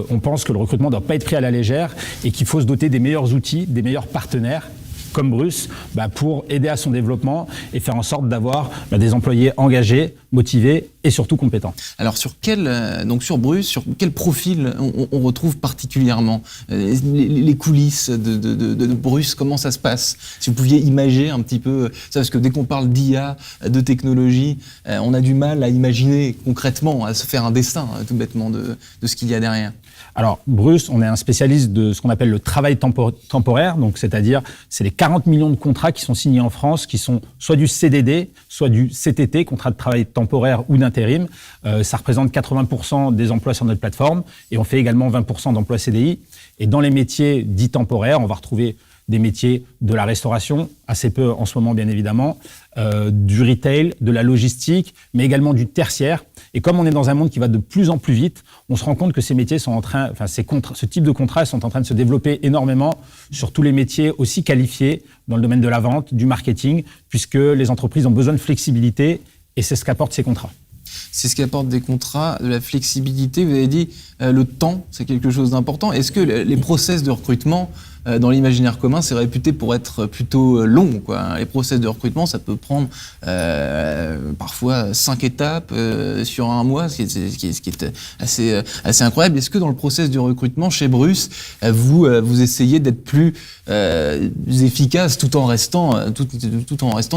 On pense que le recrutement ne doit pas être pris à la légère et qu'il faut se doter des meilleurs outils, des meilleurs partenaires comme Bruce, pour aider à son développement et faire en sorte d'avoir des employés engagés, motivés et surtout compétents. Alors sur Bruce, sur quel profil on retrouve particulièrement les coulisses de Bruce, comment ça se passe? Si vous pouviez imager un petit peu ça, parce que dès qu'on parle d'IA, de technologie, on a du mal à imaginer concrètement, à se faire un dessin tout bêtement de ce qu'il y a derrière. Alors, Bruce, on est un spécialiste de ce qu'on appelle le travail temporaire, donc c'est-à-dire c'est les 40 millions de contrats qui sont signés en France, qui sont soit du CDD, soit du CTT, contrat de travail temporaire ou d'intérim. Ça représente 80% des emplois sur notre plateforme et on fait également 20% d'emplois CDI. Et dans les métiers dits temporaires, on va retrouver des métiers de la restauration, assez peu en ce moment bien évidemment, du retail, de la logistique, mais également du tertiaire. Et comme on est dans un monde qui va de plus en plus vite, on se rend compte que ces métiers sont ce type de contrats sont en train de se développer énormément sur tous les métiers aussi qualifiés dans le domaine de la vente, du marketing, puisque les entreprises ont besoin de flexibilité et c'est ce qu'apportent ces contrats. C'est ce qu'apporte des contrats, de la flexibilité. Vous avez dit le temps, c'est quelque chose d'important. Est-ce que les process de recrutement dans l'imaginaire commun, c'est réputé pour être plutôt long, quoi. Les process de recrutement, ça peut prendre parfois 5 étapes sur un mois, ce qui est assez incroyable. Est-ce que dans le process du recrutement chez Bruce, vous essayez d'être plus efficace tout en restant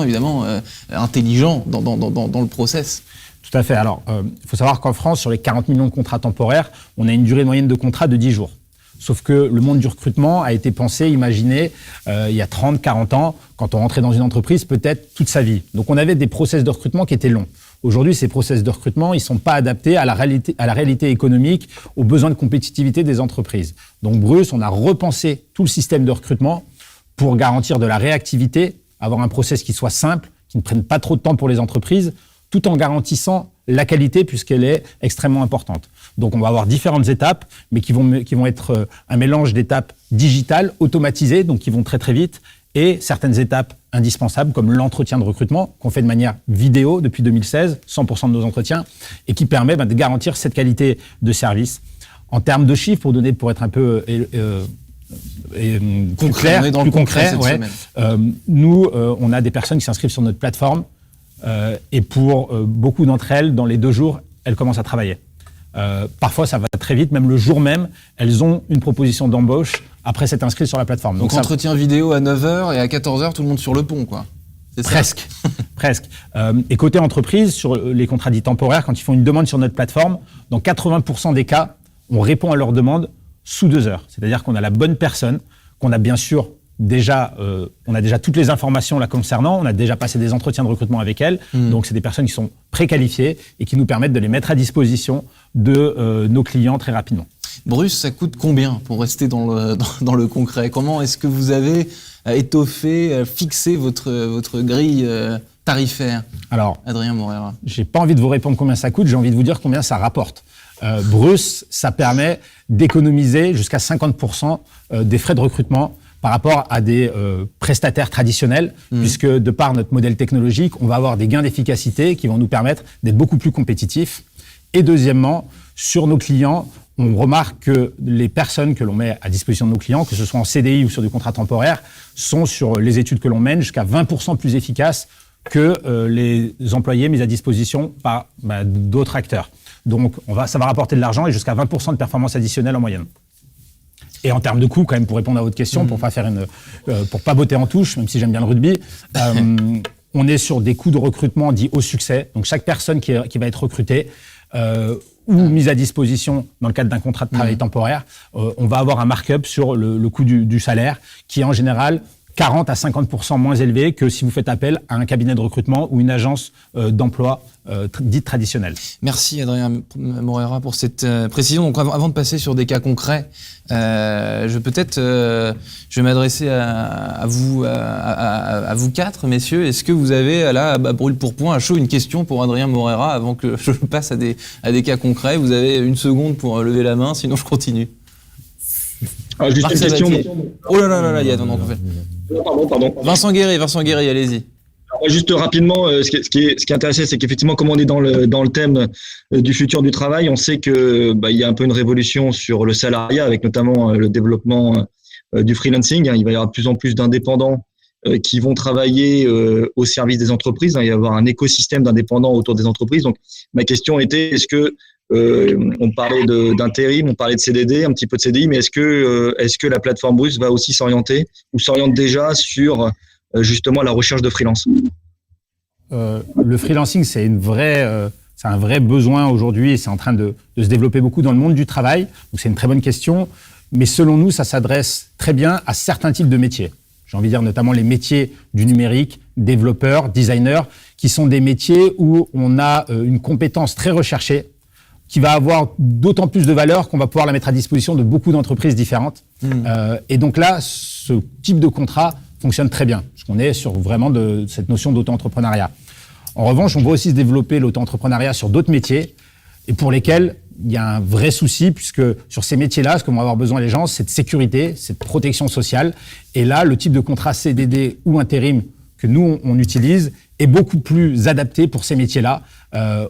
évidemment intelligent dans le process? Tout à fait. Alors, il faut savoir qu'en France, sur les 40 millions de contrats temporaires, on a une durée moyenne de contrat de 10 jours. Sauf que le monde du recrutement a été pensé, imaginé, il y a 30, 40 ans, quand on rentrait dans une entreprise, peut-être toute sa vie. Donc on avait des process de recrutement qui étaient longs. Aujourd'hui, ces process de recrutement, ils sont pas adaptés à la réalité économique, aux besoins de compétitivité des entreprises. Donc Bruce, on a repensé tout le système de recrutement pour garantir de la réactivité, avoir un process qui soit simple, qui ne prenne pas trop de temps pour les entreprises, tout en garantissant la qualité puisqu'elle est extrêmement importante. Donc on va avoir différentes étapes, mais qui vont être un mélange d'étapes digitales, automatisées, donc qui vont très très vite, et certaines étapes indispensables comme l'entretien de recrutement qu'on fait de manière vidéo depuis 2016, 100% de nos entretiens, et qui permet de garantir cette qualité de service. En termes de chiffres, pour être un peu plus clair, plus concret, nous on a des personnes qui s'inscrivent sur notre plateforme. Et pour beaucoup d'entre elles, dans les 2 jours, elles commencent à travailler. Parfois, ça va très vite, même le jour même, elles ont une proposition d'embauche après s'être inscrites sur la plateforme. Donc entretien vidéo à 9h et à 14h, tout le monde sur le pont, quoi. C'est presque, presque. Et côté entreprise, sur les contrats dits temporaires, quand ils font une demande sur notre plateforme, dans 80% des cas, on répond à leur demande sous 2 heures. C'est-à-dire qu'on a la bonne personne, qu'on a bien sûr on a déjà toutes les informations la concernant, on a déjà passé des entretiens de recrutement avec elles, donc c'est des personnes qui sont préqualifiées et qui nous permettent de les mettre à disposition de nos clients très rapidement. Bruce, ça coûte combien pour rester dans le concret? Comment est-ce que vous avez étoffé, fixé votre grille tarifaire? Alors, Adrien Morera. J'ai pas envie de vous répondre combien ça coûte, j'ai envie de vous dire combien ça rapporte. Bruce, ça permet d'économiser jusqu'à 50% des frais de recrutement par rapport à des prestataires traditionnels, puisque de par notre modèle technologique, on va avoir des gains d'efficacité qui vont nous permettre d'être beaucoup plus compétitifs. Et deuxièmement, sur nos clients, on remarque que les personnes que l'on met à disposition de nos clients, que ce soit en CDI ou sur du contrat temporaire, sont sur les études que l'on mène jusqu'à 20% plus efficaces que les employés mis à disposition par d'autres acteurs. Donc ça va rapporter de l'argent et jusqu'à 20% de performance additionnelle en moyenne. Et en termes de coûts, quand même, pour répondre à votre question, pour pas botter en touche, même si j'aime bien le rugby, on est sur des coûts de recrutement dits au succès. Donc chaque personne qui va être recrutée ou mise à disposition dans le cadre d'un contrat de travail temporaire, on va avoir un markup sur le coût du salaire, qui est en général 40 à 50% moins élevé que si vous faites appel à un cabinet de recrutement ou une agence d'emploi dite traditionnelle. Merci Adrien Morera pour cette précision. Donc avant de passer sur des cas concrets, je vais m'adresser à vous quatre, messieurs. Est-ce que vous avez là, brûle pour point, à chaud, une question pour Adrien Morera avant que je passe à des cas concrets? Vous avez 1 seconde pour lever la main, sinon je continue. Juste Marc une question. Oh là, il y a Pardon. Vincent Guéry, allez-y. Alors, juste rapidement, ce qui est intéressant, c'est qu'effectivement, comme on est dans le thème du futur du travail, on sait que il y a un peu une révolution sur le salariat, avec notamment le développement du freelancing. Il va y avoir de plus en plus d'indépendants qui vont travailler au service des entreprises. Il va y avoir un écosystème d'indépendants autour des entreprises. Donc, ma question était, est-ce que on parlait d'intérim, on parlait de CDD, un petit peu de CDI, mais est-ce que la plateforme Bruce va aussi s'orienter ou s'oriente déjà sur justement la recherche de freelance? Le freelancing, c'est un vrai besoin aujourd'hui et c'est en train de se développer beaucoup dans le monde du travail. Donc c'est une très bonne question, mais selon nous, ça s'adresse très bien à certains types de métiers. J'ai envie de dire notamment les métiers du numérique, développeurs, designers, qui sont des métiers où on a une compétence très recherchée, qui va avoir d'autant plus de valeur qu'on va pouvoir la mettre à disposition de beaucoup d'entreprises différentes. Et donc là, ce type de contrat fonctionne très bien, parce qu'on est sur vraiment de cette notion d'auto-entrepreneuriat. En revanche, on va aussi se développer l'auto-entrepreneuriat sur d'autres métiers, et pour lesquels il y a un vrai souci, puisque sur ces métiers-là, ce que vont avoir besoin les gens, c'est de sécurité, c'est de protection sociale. Et là, le type de contrat CDD ou intérim que nous, on utilise est beaucoup plus adapté pour ces métiers-là.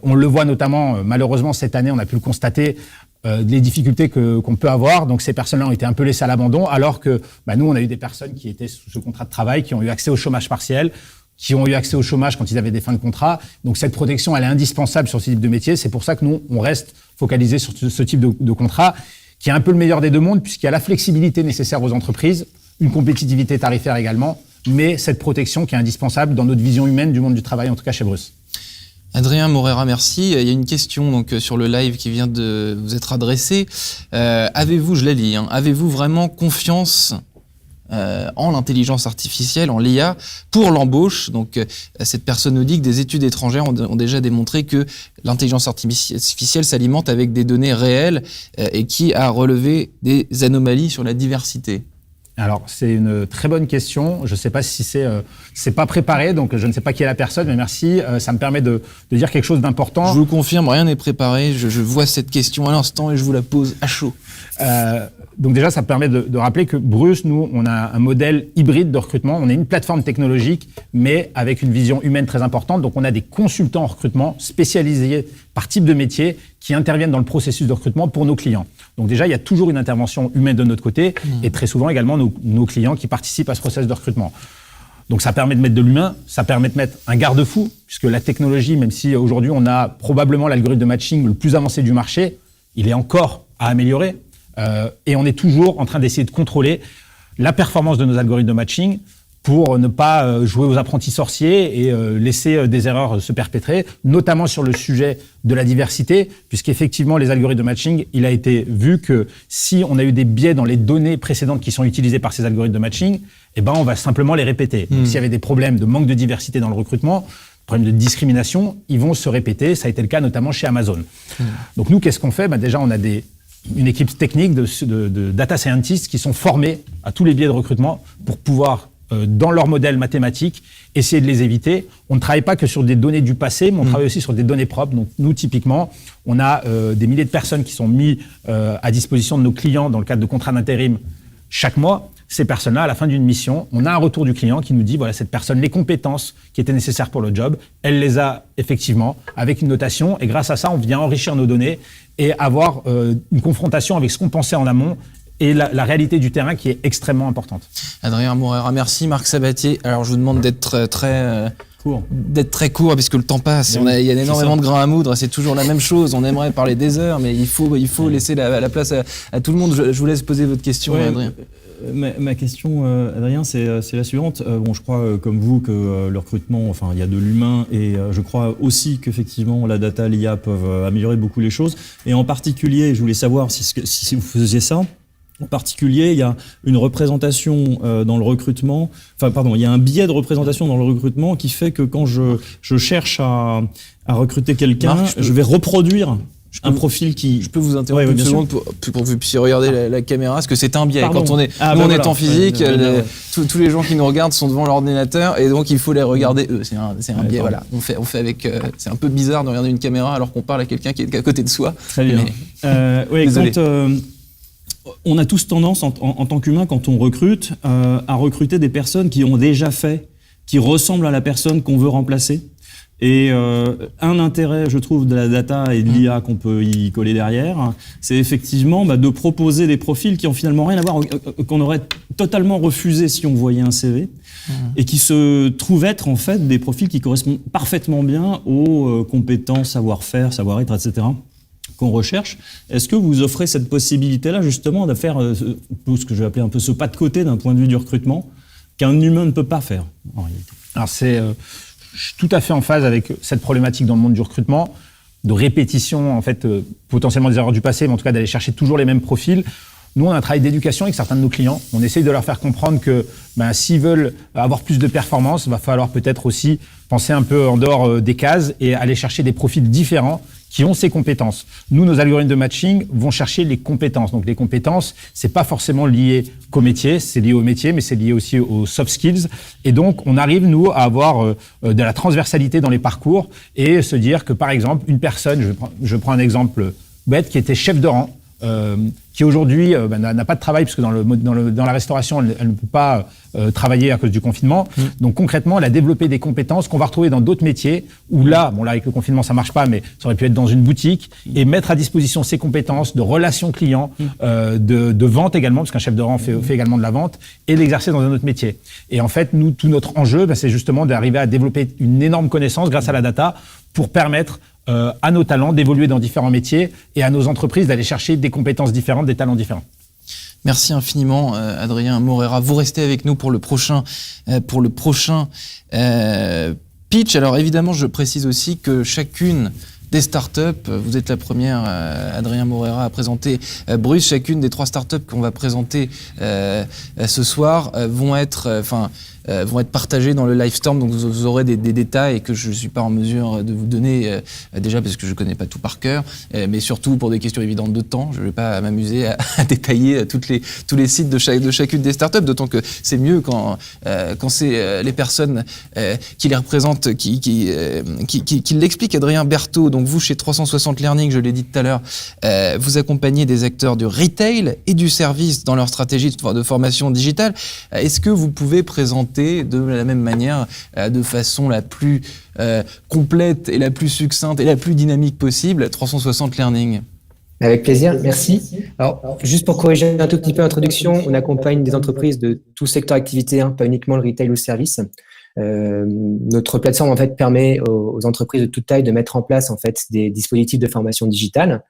On le voit notamment, malheureusement, cette année, on a pu le constater, les difficultés qu'on peut avoir. Donc, ces personnes-là ont été un peu laissées à l'abandon, alors que nous, on a eu des personnes qui étaient sous ce contrat de travail, qui ont eu accès au chômage partiel, qui ont eu accès au chômage quand ils avaient des fins de contrat. Donc, cette protection, elle est indispensable sur ce type de métier. C'est pour ça que nous, on reste focalisé sur ce type de contrat, qui est un peu le meilleur des deux mondes, puisqu'il y a la flexibilité nécessaire aux entreprises, une compétitivité tarifaire également, mais cette protection qui est indispensable dans notre vision humaine du monde du travail, en tout cas chez Bruce. Adrien Morera, merci. Il y a une question donc sur le live qui vient de vous être adressée. Avez-vous, je la lis, avez-vous vraiment confiance en l'intelligence artificielle, en l'IA, pour l'embauche? Donc cette personne nous dit que des études étrangères ont déjà démontré que l'intelligence artificielle s'alimente avec des données réelles et qui a relevé des anomalies sur la diversité. Alors, c'est une très bonne question. Je ne sais pas si c'est pas préparé, donc je ne sais pas qui est la personne, mais merci. Ça me permet de dire quelque chose d'important. Je vous confirme, rien n'est préparé. Je vois cette question à l'instant et je vous la pose à chaud. Donc déjà, ça me permet de rappeler que Bruce, nous, on a un modèle hybride de recrutement. On est une plateforme technologique, mais avec une vision humaine très importante. Donc, on a des consultants en recrutement spécialisés par type de métier qui interviennent dans le processus de recrutement pour nos clients. Donc déjà, il y a toujours une intervention humaine de notre côté et très souvent également nos clients qui participent à ce processus de recrutement. Donc ça permet de mettre de l'humain, ça permet de mettre un garde-fou, puisque la technologie, même si aujourd'hui on a probablement l'algorithme de matching le plus avancé du marché, il est encore à améliorer. Et on est toujours en train d'essayer de contrôler la performance de nos algorithmes de matching pour ne pas jouer aux apprentis sorciers et laisser des erreurs se perpétrer, notamment sur le sujet de la diversité, puisqu'effectivement, les algorithmes de matching, il a été vu que si on a eu des biais dans les données précédentes qui sont utilisées par ces algorithmes de matching, on va simplement les répéter. Donc, s'il y avait des problèmes de manque de diversité dans le recrutement, problèmes de discrimination, ils vont se répéter. Ça a été le cas notamment chez Amazon. Donc nous, qu'est-ce qu'on fait? Déjà, on a une équipe technique de data scientists qui sont formés à tous les biais de recrutement pour pouvoir dans leur modèle mathématique, essayer de les éviter. On ne travaille pas que sur des données du passé, mais on travaille aussi sur des données propres. Donc nous, typiquement, on a des milliers de personnes qui sont mises à disposition de nos clients dans le cadre de contrats d'intérim chaque mois. Ces personnes-là, à la fin d'une mission, on a un retour du client qui nous dit, voilà, cette personne, les compétences qui étaient nécessaires pour le job, elle les a effectivement avec une notation. Et grâce à ça, on vient enrichir nos données et avoir une confrontation avec ce qu'on pensait en amont et la réalité du terrain qui est extrêmement importante. Adrien Morera, merci. Marc Sabatier, alors je vous demande d'être très court parce que le temps passe. Il y a énormément de grains à moudre, c'est toujours la même chose. On aimerait parler des heures, mais il faut laisser la place à tout le monde. Je vous laisse poser votre question, Adrien. Ma question, Adrien, c'est la suivante. Je crois, comme vous, que le recrutement, il y a de l'humain et je crois aussi qu'effectivement, la data, l'IA peuvent améliorer beaucoup les choses. Et en particulier, je voulais savoir si vous faisiez ça, En particulier, il y a une représentation dans le recrutement, il y a un biais de représentation dans le recrutement qui fait que quand je cherche à recruter quelqu'un, je vais reproduire un profil qui... Je peux vous interrompre une seconde pour que vous puissiez regarder la caméra, parce que c'est un biais. Pardon. Quand on est, on est en physique, tous les gens qui nous regardent sont devant l'ordinateur, et donc il faut les regarder eux. C'est un biais, voilà. On fait avec... c'est un peu bizarre de regarder une caméra alors qu'on parle à quelqu'un qui est à côté de soi. Très bien. Désolé. On a tous tendance, en tant qu'humain, quand on recrute, à recruter des personnes qui ont déjà fait, qui ressemblent à la personne qu'on veut remplacer. Et un intérêt, je trouve, de la data et de l'IA qu'on peut y coller derrière, c'est effectivement de proposer des profils qui ont finalement rien à voir, qu'on aurait totalement refusé si on voyait un CV, et qui se trouvent être en fait des profils qui correspondent parfaitement bien aux compétences, savoir-faire, savoir-être, etc. qu'on recherche. Est-ce que vous offrez cette possibilité-là justement de faire ce que je vais appeler un peu ce pas de côté d'un point de vue du recrutement qu'un humain ne peut pas faire en réalité? Alors je suis tout à fait en phase avec cette problématique dans le monde du recrutement, de répétition, en fait, potentiellement des erreurs du passé, mais en tout cas d'aller chercher toujours les mêmes profils. Nous, on a un travail d'éducation avec certains de nos clients. On essaye de leur faire comprendre que s'ils veulent avoir plus de performance, il va falloir peut-être aussi penser un peu en dehors des cases et aller chercher des profils différents qui ont ces compétences. Nous, nos algorithmes de matching vont chercher les compétences. Donc, les compétences, c'est pas forcément lié qu'au métier, c'est lié au métier, mais c'est lié aussi aux soft skills. Et donc, on arrive, nous, à avoir de la transversalité dans les parcours et se dire que, par exemple, une personne, je prends un exemple bête, qui était chef de rang, qui aujourd'hui n'a pas de travail, puisque dans la restauration, elle ne peut pas travailler à cause du confinement. Donc concrètement, elle a développé des compétences qu'on va retrouver dans d'autres métiers, où là, avec le confinement, ça marche pas, mais ça aurait pu être dans une boutique, et mettre à disposition ces compétences de relations clients, de vente également, parce qu'un chef de rang fait également de la vente, et l'exercer dans un autre métier. Et en fait, nous, tout notre enjeu, c'est justement d'arriver à développer une énorme connaissance grâce à la data pour permettre à nos talents d'évoluer dans différents métiers et à nos entreprises d'aller chercher des compétences différentes, des talents différents. Merci infiniment, Adrien Morera. Vous restez avec nous pour le prochain pitch. Alors évidemment, je précise aussi que chacune des startups, vous êtes la première, Adrien Morera, à présenter Bruce. Chacune des 3 startups qu'on va présenter ce soir vont être partagées dans le Livestorm, donc vous aurez des détails que je ne suis pas en mesure de vous donner, déjà parce que je ne connais pas tout par cœur, mais surtout pour des questions évidentes de temps. Je ne vais pas m'amuser à détailler tous les sites de chacune des startups, d'autant que c'est mieux quand c'est les personnes qui les représentent qui l'expliquent. Adrien Berthaud, donc vous chez 360 Learning, je l'ai dit tout à l'heure, vous accompagnez des acteurs du retail et du service dans leur stratégie de formation digitale. Est-ce que vous pouvez présenter de la même manière, de façon la plus complète et la plus succincte et la plus dynamique possible, 360 Learning? Avec plaisir, merci. Alors, juste pour corriger un tout petit peu l'introduction, on accompagne des entreprises de tout secteur d'activité, pas uniquement le retail ou le service. Notre plateforme en fait permet aux entreprises de toute taille de mettre en place en fait des dispositifs de formation digitale.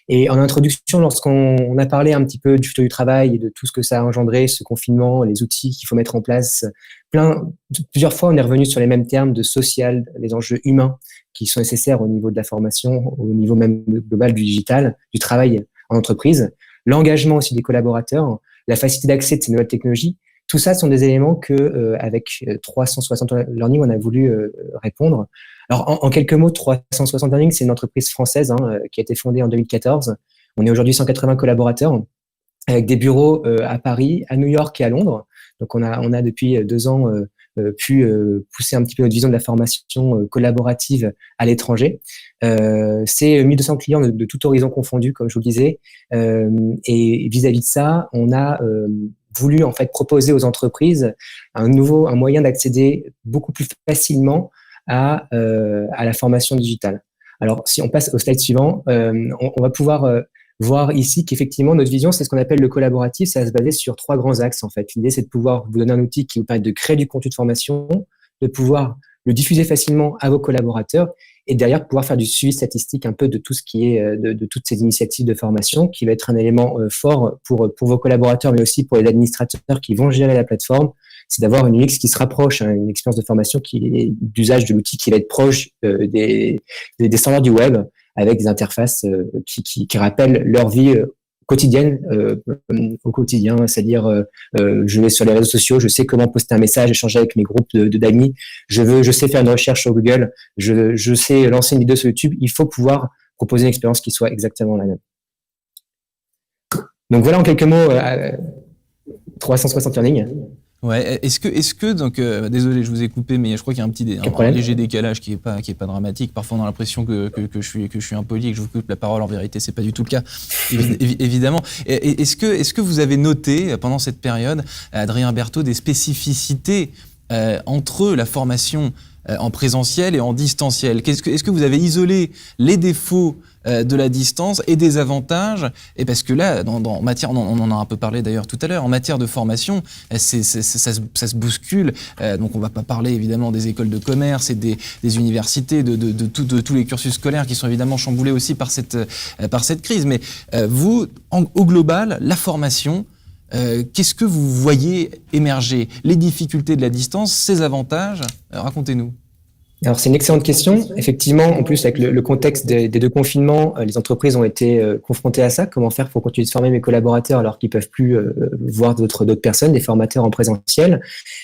Et en introduction, lorsqu'on a parlé un petit peu du futur du travail et de tout ce que ça a engendré, ce confinement, les outils qu'il faut mettre en place, plusieurs fois, on est revenu sur les mêmes termes de social, les enjeux humains qui sont nécessaires au niveau de la formation, au niveau même global du digital, du travail en entreprise, l'engagement aussi des collaborateurs, la facilité d'accès de ces nouvelles technologies. Tout ça sont des éléments que, avec 360 Learning, on a voulu répondre. Alors, en quelques mots, 360 Learning, c'est une entreprise française qui a été fondée en 2014. On est aujourd'hui 180 collaborateurs avec des bureaux à Paris, à New York et à Londres. Donc, on a depuis 2 ans pu pousser un petit peu notre vision de la formation collaborative à l'étranger. C'est 1200 clients de tout horizon confondu, comme je vous le disais. Et vis-à-vis de ça, on a voulu en fait proposer aux entreprises un moyen d'accéder beaucoup plus facilement à la formation digitale. Alors, si on passe au slide suivant, on va pouvoir voir ici qu'effectivement, notre vision, c'est ce qu'on appelle le collaboratif. Ça va se baser sur 3 grands axes, en fait. L'idée, c'est de pouvoir vous donner un outil qui vous permet de créer du contenu de formation, de pouvoir le diffuser facilement à vos collaborateurs et derrière pouvoir faire du suivi statistique un peu de tout ce qui est de toutes ces initiatives de formation qui va être un élément fort pour vos collaborateurs, mais aussi pour les administrateurs qui vont gérer la plateforme. C'est d'avoir une UX qui se rapproche, une expérience de formation d'usage de l'outil qui va être proche des standards du web, avec des interfaces qui rappellent leur vie quotidienne au quotidien, c'est-à-dire je vais sur les réseaux sociaux, je sais comment poster un message, échanger avec mes groupes d'amis, je sais faire une recherche sur Google, je sais lancer une vidéo sur YouTube. Il faut pouvoir proposer une expérience qui soit exactement la même. Donc voilà en quelques mots 360 Learning. Ouais, est-ce que donc désolé, je vous ai coupé, mais je crois qu'il y a un léger décalage qui est pas dramatique. Parfois on a l'impression que je suis impoli et que je vous coupe la parole. En vérité, c'est pas du tout le cas, évidemment. Est-ce que vous avez noté pendant cette période, Adrien Berthaud, des spécificités entre la formation en présentiel et en distanciel? Est-ce que vous avez isolé les défauts de la distance et des avantages? Et parce que là, dans matière, on en a un peu parlé d'ailleurs tout à l'heure, en matière de formation, ça se bouscule. Donc on va pas parler évidemment des écoles de commerce et des universités, de tous les cursus scolaires qui sont évidemment chamboulés aussi par cette crise. Mais vous, au global, la formation, qu'est-ce que vous voyez émerger? Les difficultés de la distance, ses avantages, racontez-nous. Alors c'est une excellente question. Effectivement, en plus avec le contexte des deux confinements, les entreprises ont été confrontées à ça. Comment faire pour continuer de former mes collaborateurs alors qu'ils peuvent plus voir d'autres personnes, des formateurs en présentiel.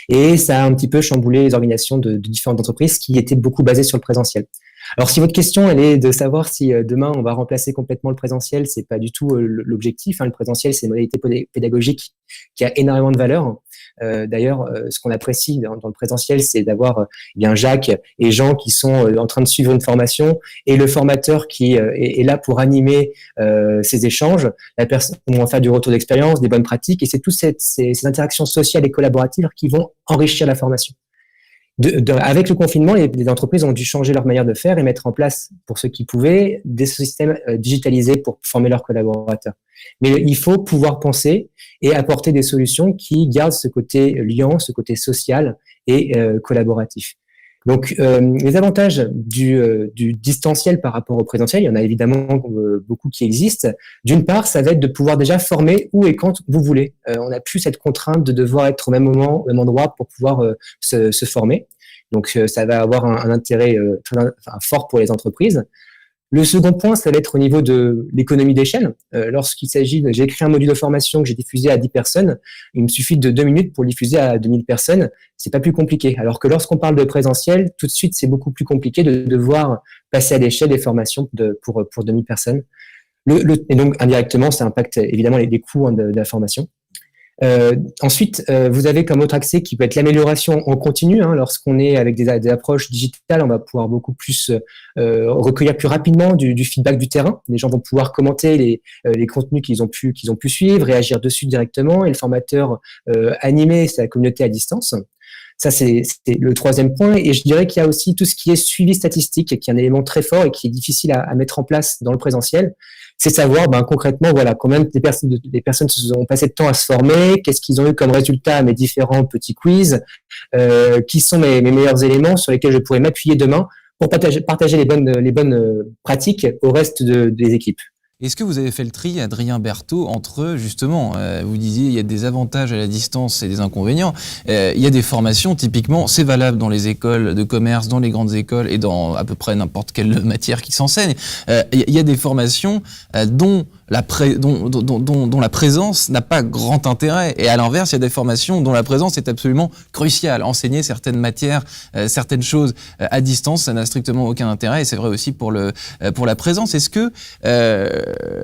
Et ça a un petit peu chamboulé les organisations de différentes entreprises qui étaient beaucoup basées sur le présentiel. Alors, si votre question, elle est de savoir si demain on va remplacer complètement le présentiel, c'est pas du tout l'objectif. Le présentiel, c'est une modalité pédagogique qui a énormément de valeur. D'ailleurs, ce qu'on apprécie dans le présentiel, c'est d'avoir bien Jacques et Jean qui sont en train de suivre une formation et le formateur qui est là pour animer ces échanges. La personne, on va faire du retour d'expérience, des bonnes pratiques, et c'est toutes ces interactions sociales et collaboratives qui vont enrichir la formation. Avec le confinement, les entreprises ont dû changer leur manière de faire et mettre en place, pour ceux qui pouvaient, des systèmes digitalisés pour former leurs collaborateurs. Mais il faut pouvoir penser et apporter des solutions qui gardent ce côté liant, ce côté social et collaboratif. Donc, les avantages du distanciel par rapport au présentiel, il y en a évidemment beaucoup qui existent. D'une part, ça va être de pouvoir déjà former où et quand vous voulez. On n'a plus cette contrainte de devoir être au même moment, au même endroit pour pouvoir se former. Donc, ça va avoir un intérêt fort pour les entreprises. Le second point, ça va être au niveau de l'économie d'échelle. Lorsqu'il s'agit j'ai écrit un module de formation que j'ai diffusé à 10 personnes, il me suffit de 2 minutes pour le diffuser à 2000 personnes. C'est pas plus compliqué. Alors que lorsqu'on parle de présentiel, tout de suite, c'est beaucoup plus compliqué de devoir passer à l'échelle des formations pour 2000 personnes. Et donc, indirectement, ça impacte évidemment les coûts de la formation. Ensuite, vous avez comme autre accès qui peut être l'amélioration en continu. Lorsqu'on est avec des approches digitales, on va pouvoir beaucoup plus recueillir plus rapidement du feedback du terrain. Les gens vont pouvoir commenter les contenus qu'ils ont pu suivre, réagir dessus directement, et le formateur animer sa communauté à distance. Ça, c'est le troisième point. Et je dirais qu'il y a aussi tout ce qui est suivi statistique, qui est un élément très fort et qui est difficile à mettre en place dans le présentiel. C'est savoir concrètement combien des personnes se sont passé de temps à se former, qu'est-ce qu'ils ont eu comme résultat à mes différents petits quiz, qui sont mes meilleurs éléments sur lesquels je pourrais m'appuyer demain pour partager les bonnes pratiques au reste des équipes. Est-ce que vous avez fait le tri, Adrien Berthaud, entre, justement, vous disiez, il y a des avantages à la distance et des inconvénients. Il y a des formations, typiquement, c'est valable dans les écoles de commerce, dans les grandes écoles et dans à peu près n'importe quelle matière qui s'enseigne. Il y a des formations dont la présence n'a pas grand intérêt. Et à l'inverse, il y a des formations dont la présence est absolument cruciale. Enseigner certaines matières, certaines choses à distance, ça n'a strictement aucun intérêt. Et c'est vrai aussi pour la présence. Est-ce que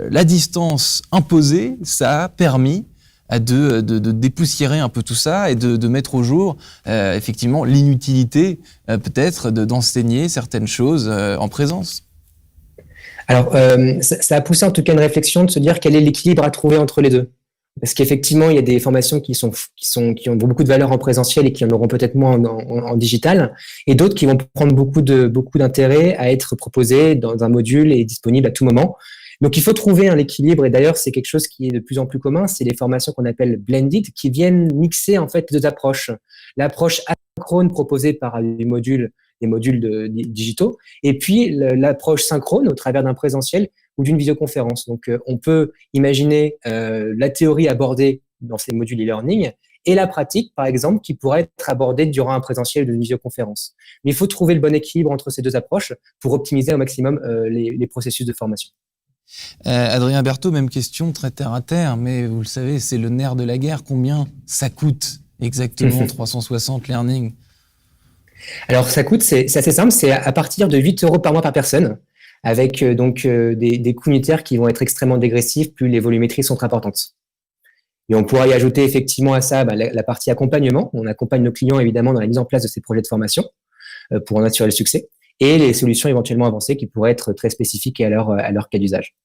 la distance imposée, ça a permis de dépoussiérer un peu tout ça et de mettre au jour effectivement l'inutilité peut-être d'enseigner certaines choses en présence? Alors, ça a poussé en tout cas une réflexion de se dire quel est l'équilibre à trouver entre les deux. Parce qu'effectivement, il y a des formations qui ont beaucoup de valeur en présentiel et qui en auront peut-être moins en digital, et d'autres qui vont prendre beaucoup d'intérêt à être proposées dans un module et disponibles à tout moment. Donc, il faut trouver un équilibre, et d'ailleurs, c'est quelque chose qui est de plus en plus commun, c'est les formations qu'on appelle blended, qui viennent mixer en fait deux approches. L'approche asynchrone proposée par des modules digitaux, et puis l'approche synchrone au travers d'un présentiel ou d'une visioconférence. Donc, on peut imaginer la théorie abordée dans ces modules e-learning et la pratique, par exemple, qui pourrait être abordée durant un présentiel ou une visioconférence. Mais il faut trouver le bon équilibre entre ces deux approches pour optimiser au maximum les processus de formation. Adrien Berthaud, même question, très terre à terre, mais vous le savez, c'est le nerf de la guerre. Combien ça coûte exactement 360 Learning? Alors, ça coûte, c'est assez simple, c'est à partir de 8 € par mois par personne, avec des coûts unitaires qui vont être extrêmement dégressifs, plus les volumétries sont importantes. Et on pourra y ajouter effectivement à ça la partie accompagnement. On accompagne nos clients évidemment dans la mise en place de ces projets de formation pour en assurer le succès, et les solutions éventuellement avancées qui pourraient être très spécifiques à leur cas d'usage.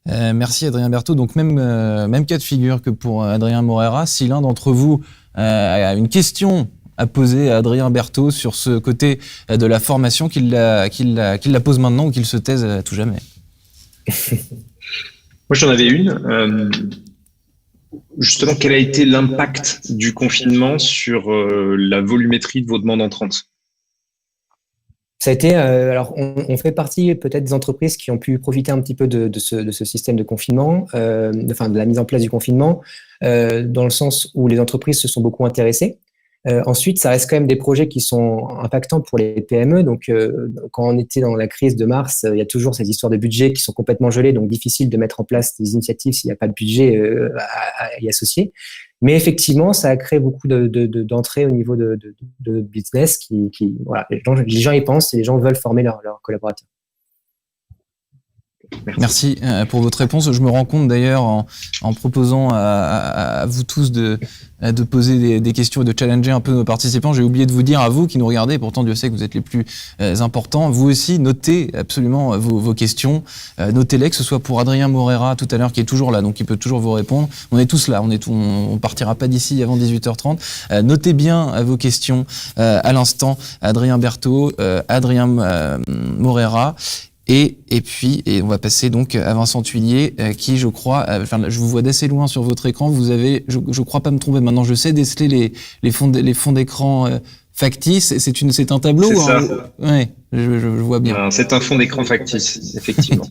Merci Adrien Berthaud. Donc même cas de figure que pour Adrien Morera. Si l'un d'entre vous a une question à poser à Adrien Berthaud sur ce côté de la formation, qu'il la pose maintenant ou qu'il se taise à tout jamais. Moi, j'en avais une. Justement, quel a été l'impact du confinement sur la volumétrie de vos demandes entrantes? Ça a été, alors on fait partie peut-être des entreprises qui ont pu profiter un petit peu de ce système de confinement, de la mise en place du confinement, dans le sens où les entreprises se sont beaucoup intéressées. Ensuite, ça reste quand même des projets qui sont impactants pour les PME. Donc, quand on était dans la crise de mars, il y a toujours ces histoires de budget qui sont complètement gelées, donc difficile de mettre en place des initiatives s'il n'y a pas de budget à y associer. Mais effectivement, ça a créé beaucoup d'entrées au niveau de business voilà, les gens y pensent et les gens veulent former leurs collaborateurs. Merci pour votre réponse. Je me rends compte d'ailleurs en proposant à vous tous de poser des questions et de challenger un peu nos participants. J'ai oublié de vous dire à vous qui nous regardez, pourtant Dieu sait que vous êtes les plus importants, vous aussi notez absolument vos questions. Notez-les, que ce soit pour Adrien Morera tout à l'heure qui est toujours là, donc il peut toujours vous répondre. On est tous là, on partira pas d'ici avant 18h30. Notez bien vos questions à l'instant. Adrien Berthaud, Adrien Morera. Et puis on va passer donc à Vincent Thuillier, qui je crois, je vous vois d'assez loin sur votre écran, vous avez, je crois pas me tromper maintenant, je sais déceler les fonds d'écran factices, c'est un tableau? C'est ça. Ouais, je vois bien. C'est un fond d'écran factice, effectivement.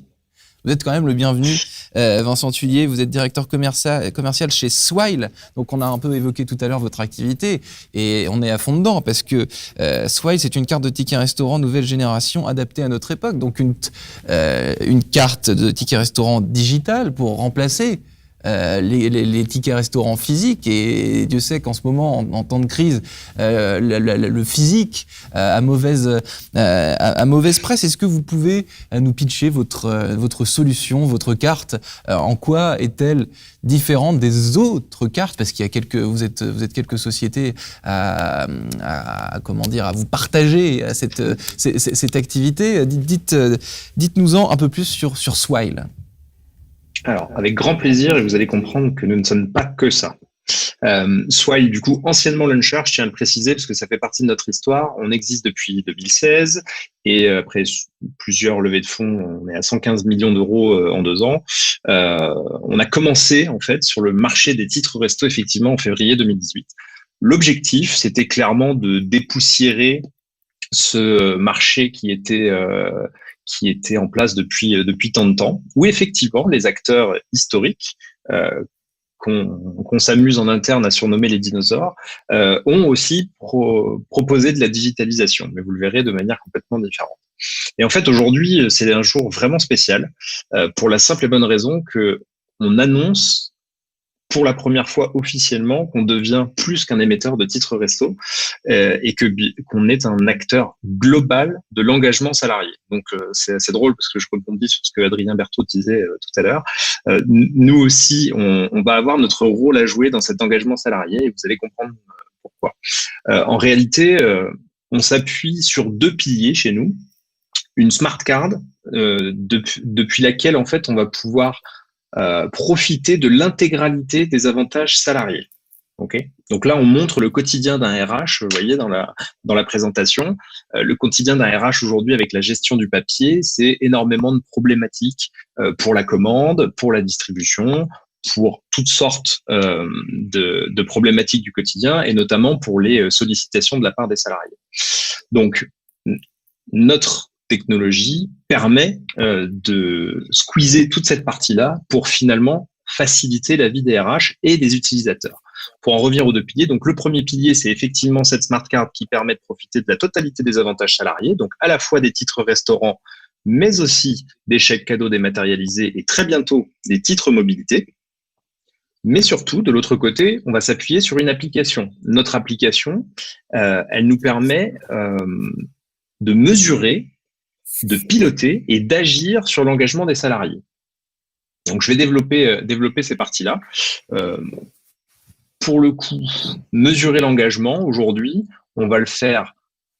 Vous êtes quand même le bienvenu, Vincent Thuillier. Vous êtes directeur commercial chez Swile. Donc, on a un peu évoqué tout à l'heure votre activité et on est à fond dedans parce que Swile, c'est une carte de ticket restaurant nouvelle génération adaptée à notre époque. Donc, une carte de ticket restaurant digitale pour remplacer les tickets restaurants physiques, et Dieu sait qu'en ce moment, en temps de crise, le physique a mauvaise presse. Est-ce que vous pouvez nous pitcher votre solution, votre carte? En quoi est-elle différente des autres cartes? Parce qu'il y a vous êtes quelques sociétés à vous partager cette activité. Dites-nous-en un peu plus sur Swile. Alors, avec grand plaisir, et vous allez comprendre que nous ne sommes pas que ça. Swile, du coup, anciennement Launcher, je tiens à le préciser parce que ça fait partie de notre histoire. On existe depuis 2016 et après plusieurs levées de fonds, on est à 115 millions d'euros en 2 ans. On a commencé, en fait, sur le marché des titres resto, effectivement, en février 2018. L'objectif, c'était clairement de dépoussiérer ce marché qui était en place depuis tant de temps, où effectivement les acteurs historiques qu'on s'amuse en interne à surnommer les dinosaures ont aussi proposé de la digitalisation, mais vous le verrez de manière complètement différente. Et en fait, aujourd'hui, c'est un jour vraiment spécial pour la simple et bonne raison que on annonce pour la première fois officiellement qu'on devient plus qu'un émetteur de titres resto et qu'on est un acteur global de l'engagement salarié. Donc c'est assez drôle parce que je rebondis sur ce que Adrien Berthaud disait tout à l'heure. Nous aussi, on va avoir notre rôle à jouer dans cet engagement salarié et vous allez comprendre pourquoi. En réalité, on s'appuie sur 2 piliers chez nous. Une smart card depuis laquelle en fait on va pouvoir profiter de l'intégralité des avantages salariés. Okay. Donc là, on montre le quotidien d'un RH, vous voyez dans la présentation. Le quotidien d'un RH aujourd'hui avec la gestion du papier, c'est énormément de problématiques pour la commande, pour la distribution, pour toutes sortes de problématiques du quotidien et notamment pour les sollicitations de la part des salariés. Donc, notre technologie permet de squeezer toute cette partie-là pour finalement faciliter la vie des RH et des utilisateurs. Pour en revenir aux 2 piliers, donc le premier pilier, c'est effectivement cette smart card qui permet de profiter de la totalité des avantages salariés, donc à la fois des titres restaurants, mais aussi des chèques cadeaux dématérialisés et très bientôt des titres mobilité. Mais surtout, de l'autre côté, on va s'appuyer sur une application. Notre application, elle nous permet de mesurer, de piloter et d'agir sur l'engagement des salariés. Donc, je vais développer ces parties-là. Pour le coup, mesurer l'engagement, aujourd'hui, on va le faire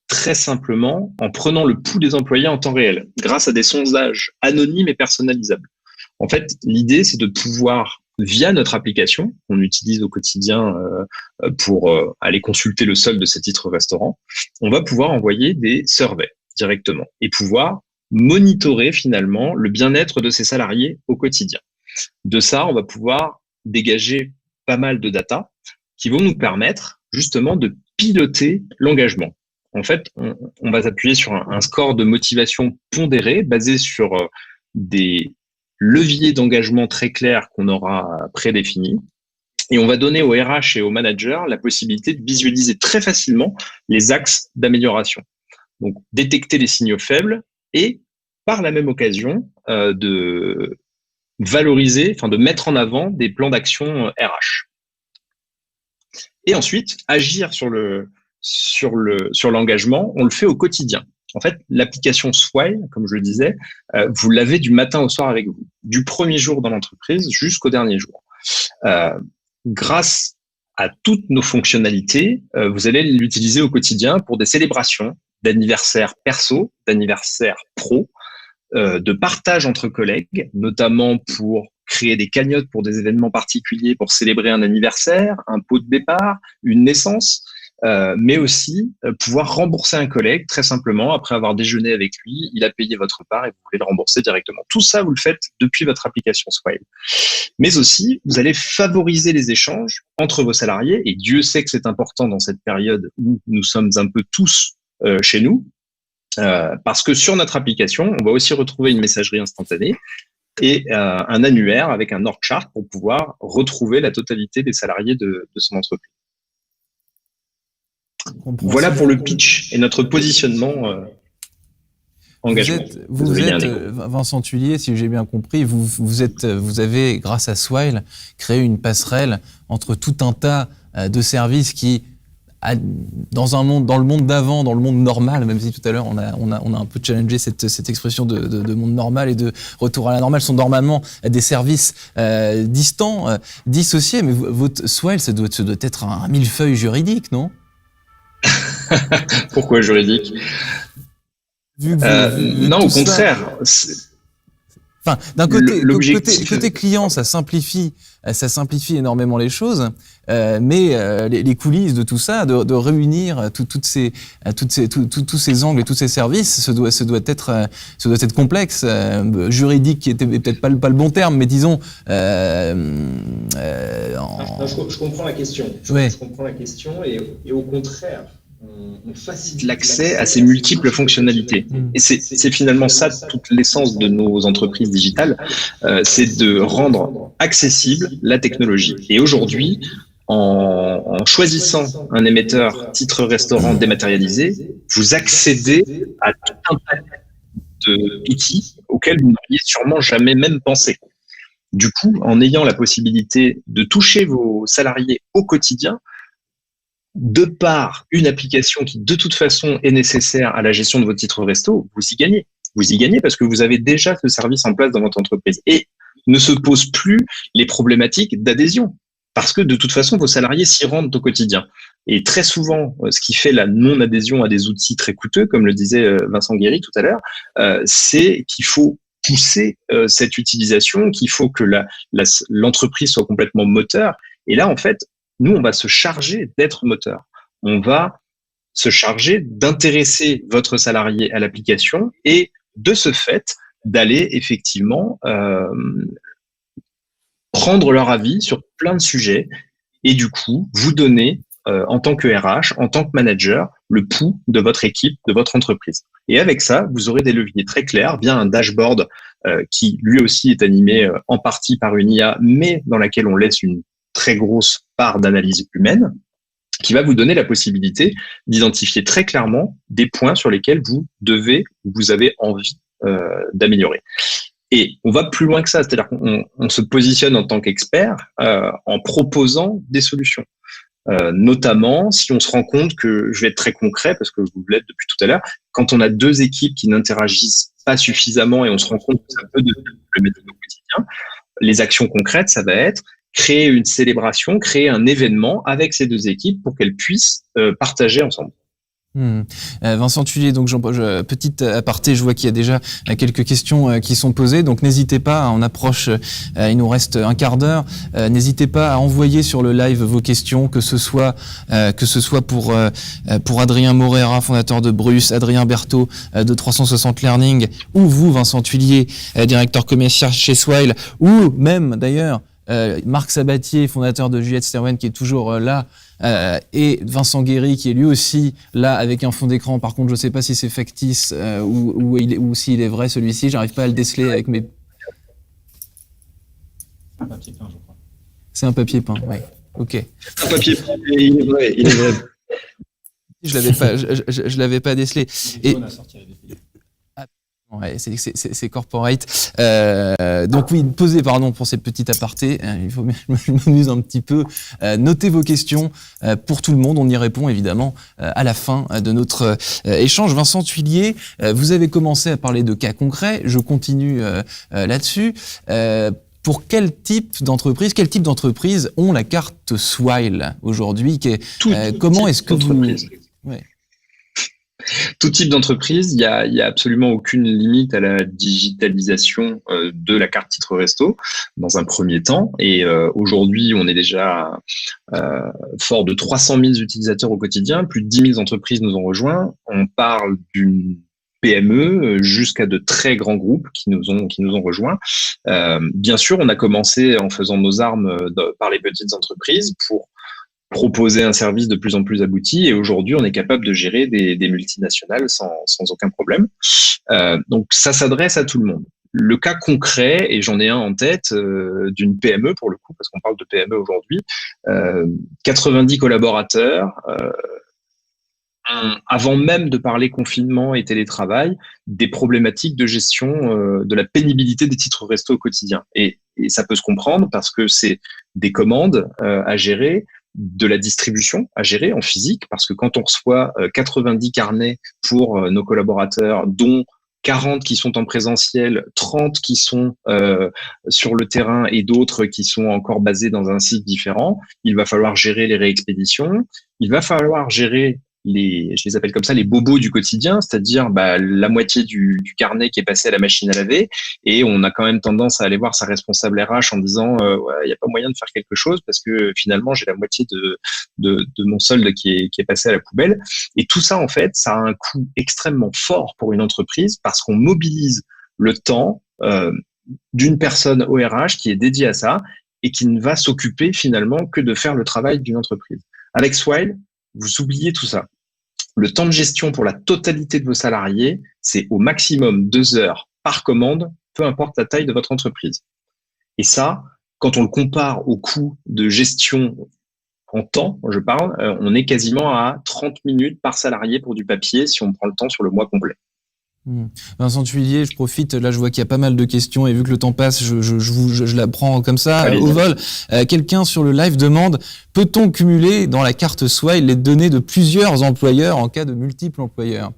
très simplement en prenant le pouls des employés en temps réel, grâce à des sondages anonymes et personnalisables. En fait, l'idée, c'est de pouvoir, via notre application, qu'on utilise au quotidien pour aller consulter le solde de ces titres restaurants, on va pouvoir envoyer des surveys directement et pouvoir monitorer finalement le bien-être de ces salariés au quotidien. De ça, on va pouvoir dégager pas mal de data qui vont nous permettre justement de piloter l'engagement. En fait, on va s'appuyer sur un score de motivation pondéré basé sur des leviers d'engagement très clairs qu'on aura prédéfinis. Et on va donner aux RH et aux managers la possibilité de visualiser très facilement les axes d'amélioration. Donc, détecter les signaux faibles et, par la même occasion, de valoriser, enfin de mettre en avant des plans d'action RH. Et ensuite, agir sur l'engagement, on le fait au quotidien. En fait, l'application Swile, comme je le disais, vous l'avez du matin au soir avec vous, du premier jour dans l'entreprise jusqu'au dernier jour. Grâce à toutes nos fonctionnalités, vous allez l'utiliser au quotidien pour des célébrations d'anniversaires perso, d'anniversaires pro, de partage entre collègues, notamment pour créer des cagnottes pour des événements particuliers, pour célébrer un anniversaire, un pot de départ, une naissance, mais aussi pouvoir rembourser un collègue très simplement après avoir déjeuné avec lui, il a payé votre part et vous voulez le rembourser directement. Tout ça, vous le faites depuis votre application Swile. Mais aussi, vous allez favoriser les échanges entre vos salariés, et Dieu sait que c'est important dans cette période où nous sommes un peu tous chez nous, parce que sur notre application, on va aussi retrouver une messagerie instantanée et un annuaire avec un org chart pour pouvoir retrouver la totalité des salariés de son entreprise. Voilà pour le pitch et notre positionnement engagement. Vous êtes Vincent Thuillier, si j'ai bien compris, vous avez, grâce à Swile, créé une passerelle entre tout un tas de services qui, dans le monde d'avant, dans le monde normal, même si tout à l'heure on a un peu challengé cette expression de monde normal et de retour à la normale, sont normalement des services distants, dissociés. Mais votre Swile, ça doit être un millefeuille juridique, non? Pourquoi juridique? Non, au contraire. Enfin, d'un côté client, ça simplifie énormément les choses, mais les coulisses de tout ça, de réunir tous ces angles et tous ces services, ça doit être complexe, juridique qui était peut-être pas le bon terme, mais disons. Je comprends la question. Je comprends la question et au contraire. On facilite l'accès à ces multiples fonctionnalités. Et c'est finalement ça toute l'essence de nos entreprises digitales, c'est de rendre accessible la technologie. Et aujourd'hui, en choisissant un émetteur titre restaurant dématérialisé, vous accédez à tout un tas d'outils auxquels vous n'auriez sûrement jamais même pensé. Du coup, en ayant la possibilité de toucher vos salariés au quotidien, de par une application qui, de toute façon, est nécessaire à la gestion de votre titre resto, vous y gagnez. Vous y gagnez parce que vous avez déjà ce service en place dans votre entreprise. Et ne se posent plus les problématiques d'adhésion. Parce que, de toute façon, vos salariés s'y rendent au quotidien. Et très souvent, ce qui fait la non-adhésion à des outils très coûteux, comme le disait Vincent Guéry tout à l'heure, c'est qu'il faut pousser cette utilisation, qu'il faut que l'entreprise soit complètement moteur. Et là, en fait, nous, on va se charger d'être moteur. On va se charger d'intéresser votre salarié à l'application et de ce fait, d'aller effectivement prendre leur avis sur plein de sujets et du coup, vous donner en tant que RH, en tant que manager, le pouls de votre équipe, de votre entreprise. Et avec ça, vous aurez des leviers très clairs via un dashboard qui lui aussi est animé en partie par une IA, mais dans laquelle on laisse une très grosse part d'analyse humaine, qui va vous donner la possibilité d'identifier très clairement des points sur lesquels vous avez envie d'améliorer. Et on va plus loin que ça, c'est-à-dire qu'on se positionne en tant qu'expert en proposant des solutions. Notamment si on se rend compte que, je vais être très concret parce que vous l'êtes depuis tout à l'heure, quand on a deux équipes qui n'interagissent pas suffisamment et on se rend compte que ça peut devenir problématique au quotidien, les actions concrètes, ça va être créer une célébration, créer un événement avec ces deux équipes pour qu'elles puissent partager ensemble. Vincent Thuillier, donc petite aparté, je vois qu'il y a déjà quelques questions qui sont posées, donc n'hésitez pas, on approche, il nous reste un quart d'heure, n'hésitez pas à envoyer sur le live vos questions, que ce soit pour Adrien Morera, fondateur de Bruce, Adrien Berthaud de 360 Learning, ou vous, Vincent Thuillier, directeur commercial chez Swile, ou même d'ailleurs Marc Sabatier, fondateur de Juliette Sterwen, qui est toujours là, et Vincent Guéry, qui est lui aussi là avec un fond d'écran. Par contre, je ne sais pas si c'est factice ou s'il est vrai celui-ci. J'arrive pas à le déceler avec mes. Un papier peint, je crois. C'est un papier peint. Ouais. Ok. Un papier peint, il est vrai. Il est vrai. Je l'avais pas décelé. Et ouais, c'est corporate. Donc oui, posez, pardon pour cette petite aparté. Il faut, je m'amuse un petit peu. Notez vos questions pour tout le monde. On y répond évidemment à la fin de notre échange. Vincent Thuillier, vous avez commencé à parler de cas concrets. Je continue là-dessus. Pour quel type d'entreprise ont la carte Swile aujourd'hui? Comment est-ce que vous... Ouais. Tout type d'entreprise, il y a absolument aucune limite à la digitalisation de la carte titre resto dans un premier temps. Et aujourd'hui, on est déjà fort de 300 000 utilisateurs au quotidien. Plus de 10 000 entreprises nous ont rejoints. On parle d'une PME jusqu'à de très grands groupes qui nous ont rejoints. Bien sûr, on a commencé en faisant nos armes par les petites entreprises pour proposer un service de plus en plus abouti, et aujourd'hui on est capable de gérer des multinationales sans aucun problème. Donc ça s'adresse à tout le monde. Le cas concret, et j'en ai un en tête, d'une PME pour le coup, parce qu'on parle de PME aujourd'hui, 90 collaborateurs, avant même de parler confinement et télétravail, des problématiques de gestion de la pénibilité des titres resto au quotidien. Et ça peut se comprendre parce que c'est des commandes à gérer, de la distribution à gérer en physique, parce que quand on reçoit 90 carnets pour nos collaborateurs, dont 40 qui sont en présentiel, 30 qui sont sur le terrain et d'autres qui sont encore basés dans un site différent, il va falloir gérer les réexpéditions, il va falloir gérer je les appelle comme ça, les bobos du quotidien, c'est-à-dire la moitié du carnet qui est passé à la machine à laver, et on a quand même tendance à aller voir sa responsable RH en disant il n'y a pas moyen de faire quelque chose parce que finalement j'ai la moitié de mon solde qui est passé à la poubelle. Et tout ça, en fait, ça a un coût extrêmement fort pour une entreprise parce qu'on mobilise le temps d'une personne au RH qui est dédiée à ça et qui ne va s'occuper finalement que de faire le travail d'une entreprise. Avec Swile, vous oubliez tout ça. Le temps de gestion pour la totalité de vos salariés, c'est au maximum 2 heures par commande, peu importe la taille de votre entreprise. Et ça, quand on le compare au coût de gestion en temps, je parle, on est quasiment à 30 minutes par salarié pour du papier si on prend le temps sur le mois complet. Vincent Thuillier, je profite, là je vois qu'il y a pas mal de questions et vu que le temps passe, je la prends comme ça, au vol. Quelqu'un sur le live demande, peut-on cumuler dans la carte Swile les données de plusieurs employeurs en cas de multiples employeurs?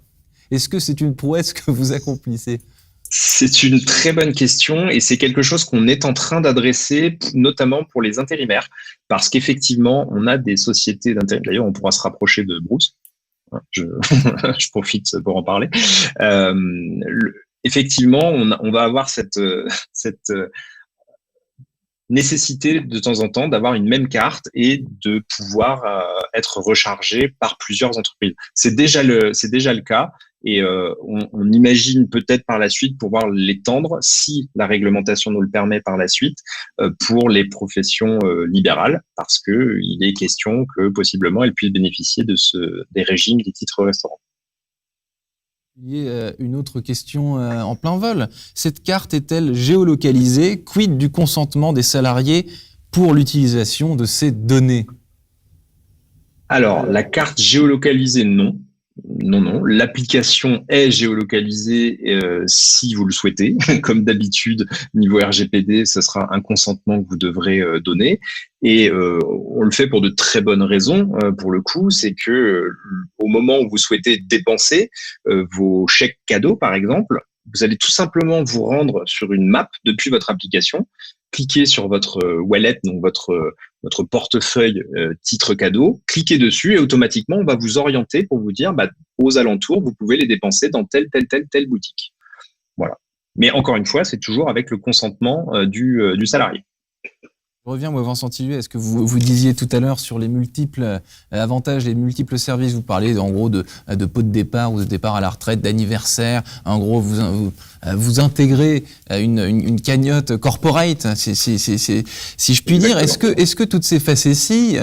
Est-ce que c'est une prouesse que vous accomplissez? C'est une très bonne question et c'est quelque chose qu'on est en train d'adresser, notamment pour les intérimaires, parce qu'effectivement, on a des sociétés d'intérim. D'ailleurs, on pourra se rapprocher de Bruce. Je profite pour en parler. Effectivement, on va avoir cette nécessité de temps en temps d'avoir une même carte et de pouvoir être rechargé par plusieurs entreprises. C'est déjà le cas et on imagine peut-être par la suite pouvoir l'étendre si la réglementation nous le permet par la suite pour les professions libérales, parce que il est question que possiblement elles puissent bénéficier des régimes des titres restaurants. Il y a une autre question en plein vol. Cette carte est-elle géolocalisée? Quid du consentement des salariés pour l'utilisation de ces données? Alors, la carte géolocalisée, non. non. L'application est géolocalisée si vous le souhaitez. Comme d'habitude, niveau RGPD, ce sera un consentement que vous devrez donner. Et on le fait pour de très bonnes raisons. Pour le coup, c'est que au moment où vous souhaitez dépenser vos chèques cadeaux, par exemple, vous allez tout simplement vous rendre sur une map depuis votre application, cliquer sur votre wallet, donc votre portefeuille titre cadeau, cliquez dessus et automatiquement, on va vous orienter pour vous dire, aux alentours, vous pouvez les dépenser dans telle boutique. Voilà. Mais encore une fois, c'est toujours avec le consentement du salarié. Je reviens, moi, Vincent Tillier, est-ce que vous disiez tout à l'heure sur les multiples avantages, les multiples services, vous parlez en gros de pot de départ ou de départ à la retraite, d'anniversaire, en gros vous intégrez une cagnotte corporate, si je puis dire. Est-ce que toutes ces facéties,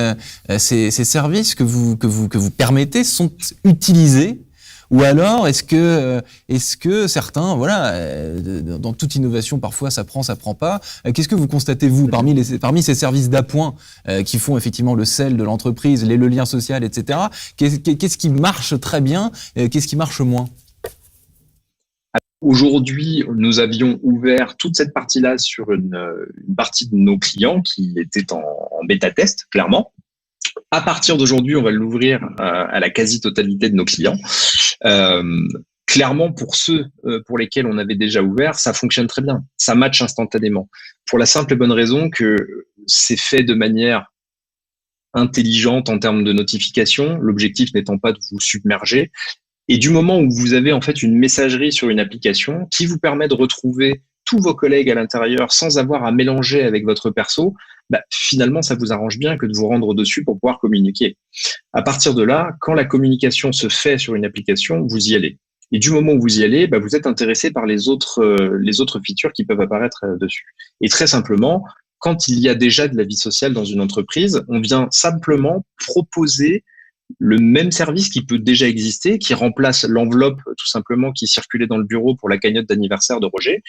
ces services que vous permettez sont utilisés? Ou alors, est-ce que certains, dans toute innovation, parfois ça prend pas. Qu'est-ce que vous constatez, vous, parmi ces services d'appoint qui font effectivement le sel de l'entreprise, le lien social, etc. Qu'est-ce qui marche très bien, qu'est-ce qui marche moins? Aujourd'hui, nous avions ouvert toute cette partie-là sur une partie de nos clients qui étaient en bêta-test, clairement. À partir d'aujourd'hui, on va l'ouvrir à la quasi-totalité de nos clients. Clairement, pour ceux pour lesquels on avait déjà ouvert, ça fonctionne très bien. Ça match instantanément. Pour la simple et bonne raison que c'est fait de manière intelligente en termes de notification, l'objectif n'étant pas de vous submerger. Et du moment où vous avez en fait une messagerie sur une application qui vous permet de retrouver tous vos collègues à l'intérieur sans avoir à mélanger avec votre perso, finalement, ça vous arrange bien que de vous rendre dessus pour pouvoir communiquer. À partir de là, quand la communication se fait sur une application, vous y allez. Et du moment où vous y allez, vous êtes intéressé par les autres features qui peuvent apparaître dessus. Et très simplement, quand il y a déjà de la vie sociale dans une entreprise, on vient simplement proposer le même service qui peut déjà exister, qui remplace l'enveloppe tout simplement qui circulait dans le bureau pour la cagnotte d'anniversaire de Roger,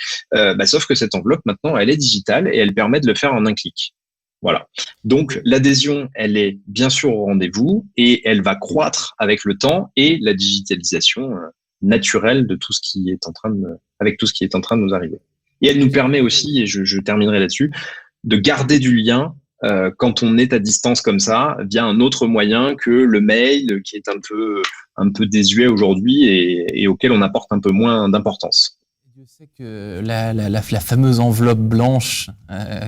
sauf que cette enveloppe maintenant elle est digitale et elle permet de le faire en un clic. Voilà. Donc l'adhésion elle est bien sûr au rendez-vous et elle va croître avec le temps et la digitalisation naturelle de tout ce qui est en train de nous arriver. Et elle nous permet aussi, et je terminerai là-dessus, de garder du lien quand on est à distance comme ça, via un autre moyen que le mail, qui est un peu désuet aujourd'hui et auquel on apporte un peu moins d'importance. Dieu sait que la fameuse enveloppe blanche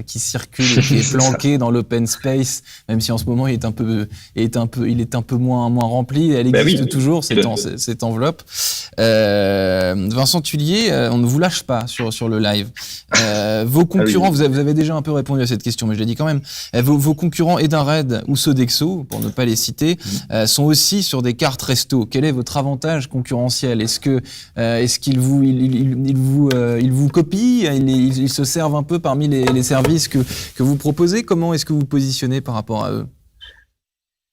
qui circule et qui est planquée dans l'open space, même si en ce moment il est un peu moins rempli, elle existe toujours cette enveloppe. Vincent Tillier, on ne vous lâche pas sur le live. Vos concurrents, vous avez déjà un peu répondu à cette question, mais je l'ai dit quand même. Vos concurrents Edenred ou Sodexo, pour ne pas les citer, sont aussi sur des cartes resto. Quel est votre avantage concurrentiel? Est-ce qu'ils vous copient, ils se servent un peu parmi les services que vous proposez? Comment est-ce que vous vous positionnez par rapport à eux?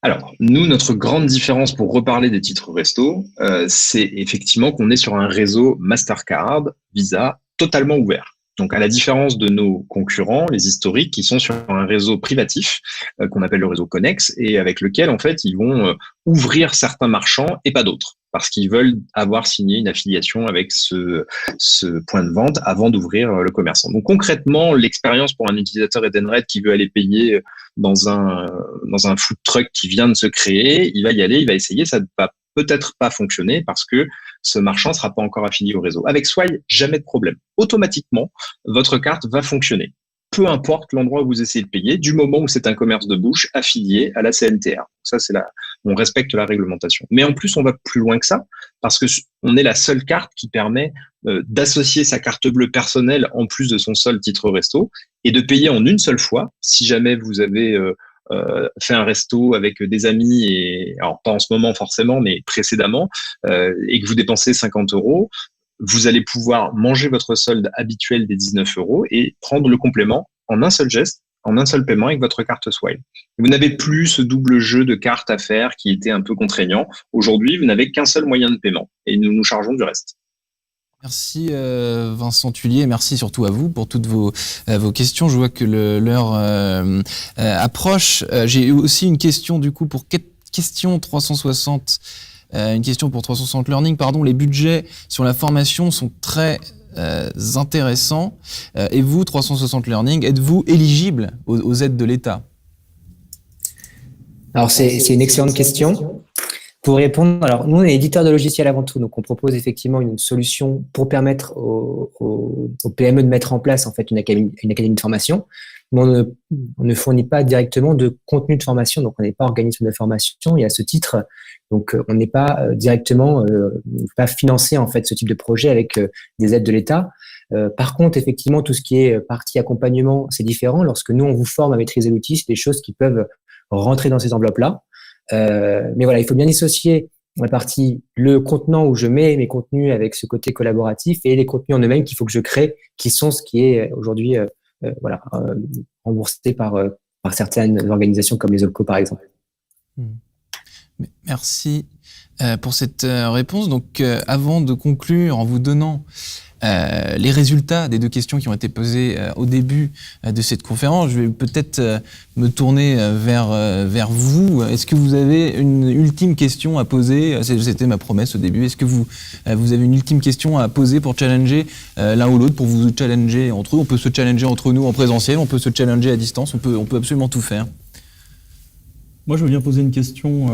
Alors, nous, notre grande différence pour reparler des titres resto, c'est effectivement qu'on est sur un réseau Mastercard, Visa, totalement ouvert. Donc, à la différence de nos concurrents, les historiques, qui sont sur un réseau privatif, qu'on appelle le réseau Connex, et avec lequel, en fait, ils vont ouvrir certains marchands et pas d'autres, parce qu'ils veulent avoir signé une affiliation avec ce point de vente avant d'ouvrir le commerçant. Donc, concrètement, l'expérience pour un utilisateur Edenred qui veut aller payer dans un food truck qui vient de se créer, il va y aller, il va essayer, ça ne va peut-être pas fonctionner parce que ce marchand ne sera pas encore affilié au réseau. Avec Swile, jamais de problème. Automatiquement, votre carte va fonctionner. Peu importe l'endroit où vous essayez de payer, du moment où c'est un commerce de bouche affilié à la CNTR. Ça, on respecte la réglementation. Mais en plus, on va plus loin que ça parce que on est la seule carte qui permet d'associer sa carte bleue personnelle en plus de son seul titre resto et de payer en une seule fois. Si jamais vous avez fait un resto avec des amis, et alors pas en ce moment forcément, mais précédemment, et que vous dépensez 50 €, vous allez pouvoir manger votre solde habituel des 19 € et prendre le complément en un seul geste, en un seul paiement avec votre carte Swile. Vous n'avez plus ce double jeu de cartes à faire qui était un peu contraignant. Aujourd'hui, vous n'avez qu'un seul moyen de paiement et nous nous chargeons du reste. Merci Vincent Tillier, merci surtout à vous pour toutes vos questions. Je vois que l'heure approche. J'ai aussi une question du coup pour question 360 Une question pour 360 Learning, pardon. Les budgets sur la formation sont très intéressants. Et vous, 360 Learning, êtes-vous éligible aux aides de l'État? Alors, c'est une excellente question. Pour répondre, alors nous, on est éditeur de logiciels avant tout, donc on propose effectivement une solution pour permettre aux PME de mettre en place en fait une académie de formation. Mais on ne fournit pas directement de contenu de formation, donc on n'est pas organisme de formation. Et à ce titre, donc on n'est pas directement, on ne peut pas financer en fait ce type de projet avec des aides de l'État. Par contre, effectivement, tout ce qui est partie accompagnement, c'est différent. Lorsque nous on vous forme à maîtriser l'outil, c'est des choses qui peuvent rentrer dans ces enveloppes-là. Mais voilà, il faut bien dissocier la partie, le contenant où je mets mes contenus avec ce côté collaboratif et les contenus en eux-mêmes qu'il faut que je crée, qui sont ce qui est aujourd'hui remboursé par certaines organisations comme les OPCO par exemple. Merci pour cette réponse. Donc, avant de conclure en vous donnant les résultats des deux questions qui ont été posées au début de cette conférence, je vais peut-être me tourner vers vous. Est-ce que vous avez une ultime question à poser? C'était ma promesse au début. Est-ce que vous avez une ultime question à poser pour challenger l'un ou l'autre, pour vous challenger entre eux? On peut se challenger entre nous en présentiel, on peut se challenger à distance, on peut absolument tout faire. Moi, je veux bien poser une question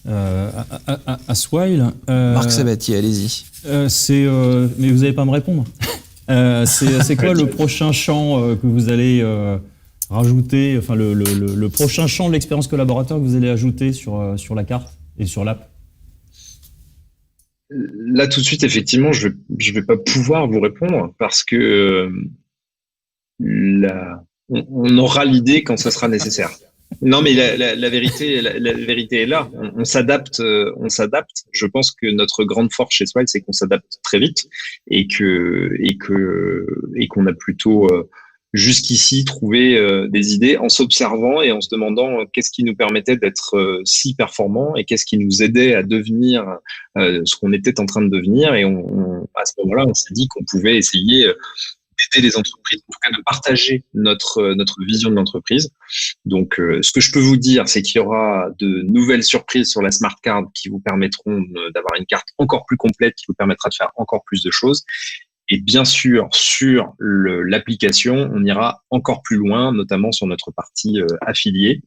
à Swile. Marc Sabatier, allez-y. Mais vous n'allez pas me répondre. C'est quoi le prochain champ que vous allez rajouter, enfin le prochain champ de l'expérience collaborateur que vous allez ajouter sur la carte et sur l'app? Là, tout de suite, effectivement, je vais pas pouvoir vous répondre parce que on aura l'idée quand ça sera nécessaire. Non, mais la vérité est là. On s'adapte. Je pense que notre grande force chez Swile, c'est qu'on s'adapte très vite et qu'on a plutôt jusqu'ici trouvé des idées en s'observant et en se demandant qu'est-ce qui nous permettait d'être si performants et qu'est-ce qui nous aidait à devenir ce qu'on était en train de devenir. Et à ce moment-là, on s'est dit qu'on pouvait essayer d'aider les entreprises, en tout cas de partager notre vision de l'entreprise. Donc, ce que je peux vous dire, c'est qu'il y aura de nouvelles surprises sur la Smart Card qui vous permettront d'avoir une carte encore plus complète, qui vous permettra de faire encore plus de choses. Et bien sûr, sur l'application, on ira encore plus loin, notamment sur notre partie affiliée,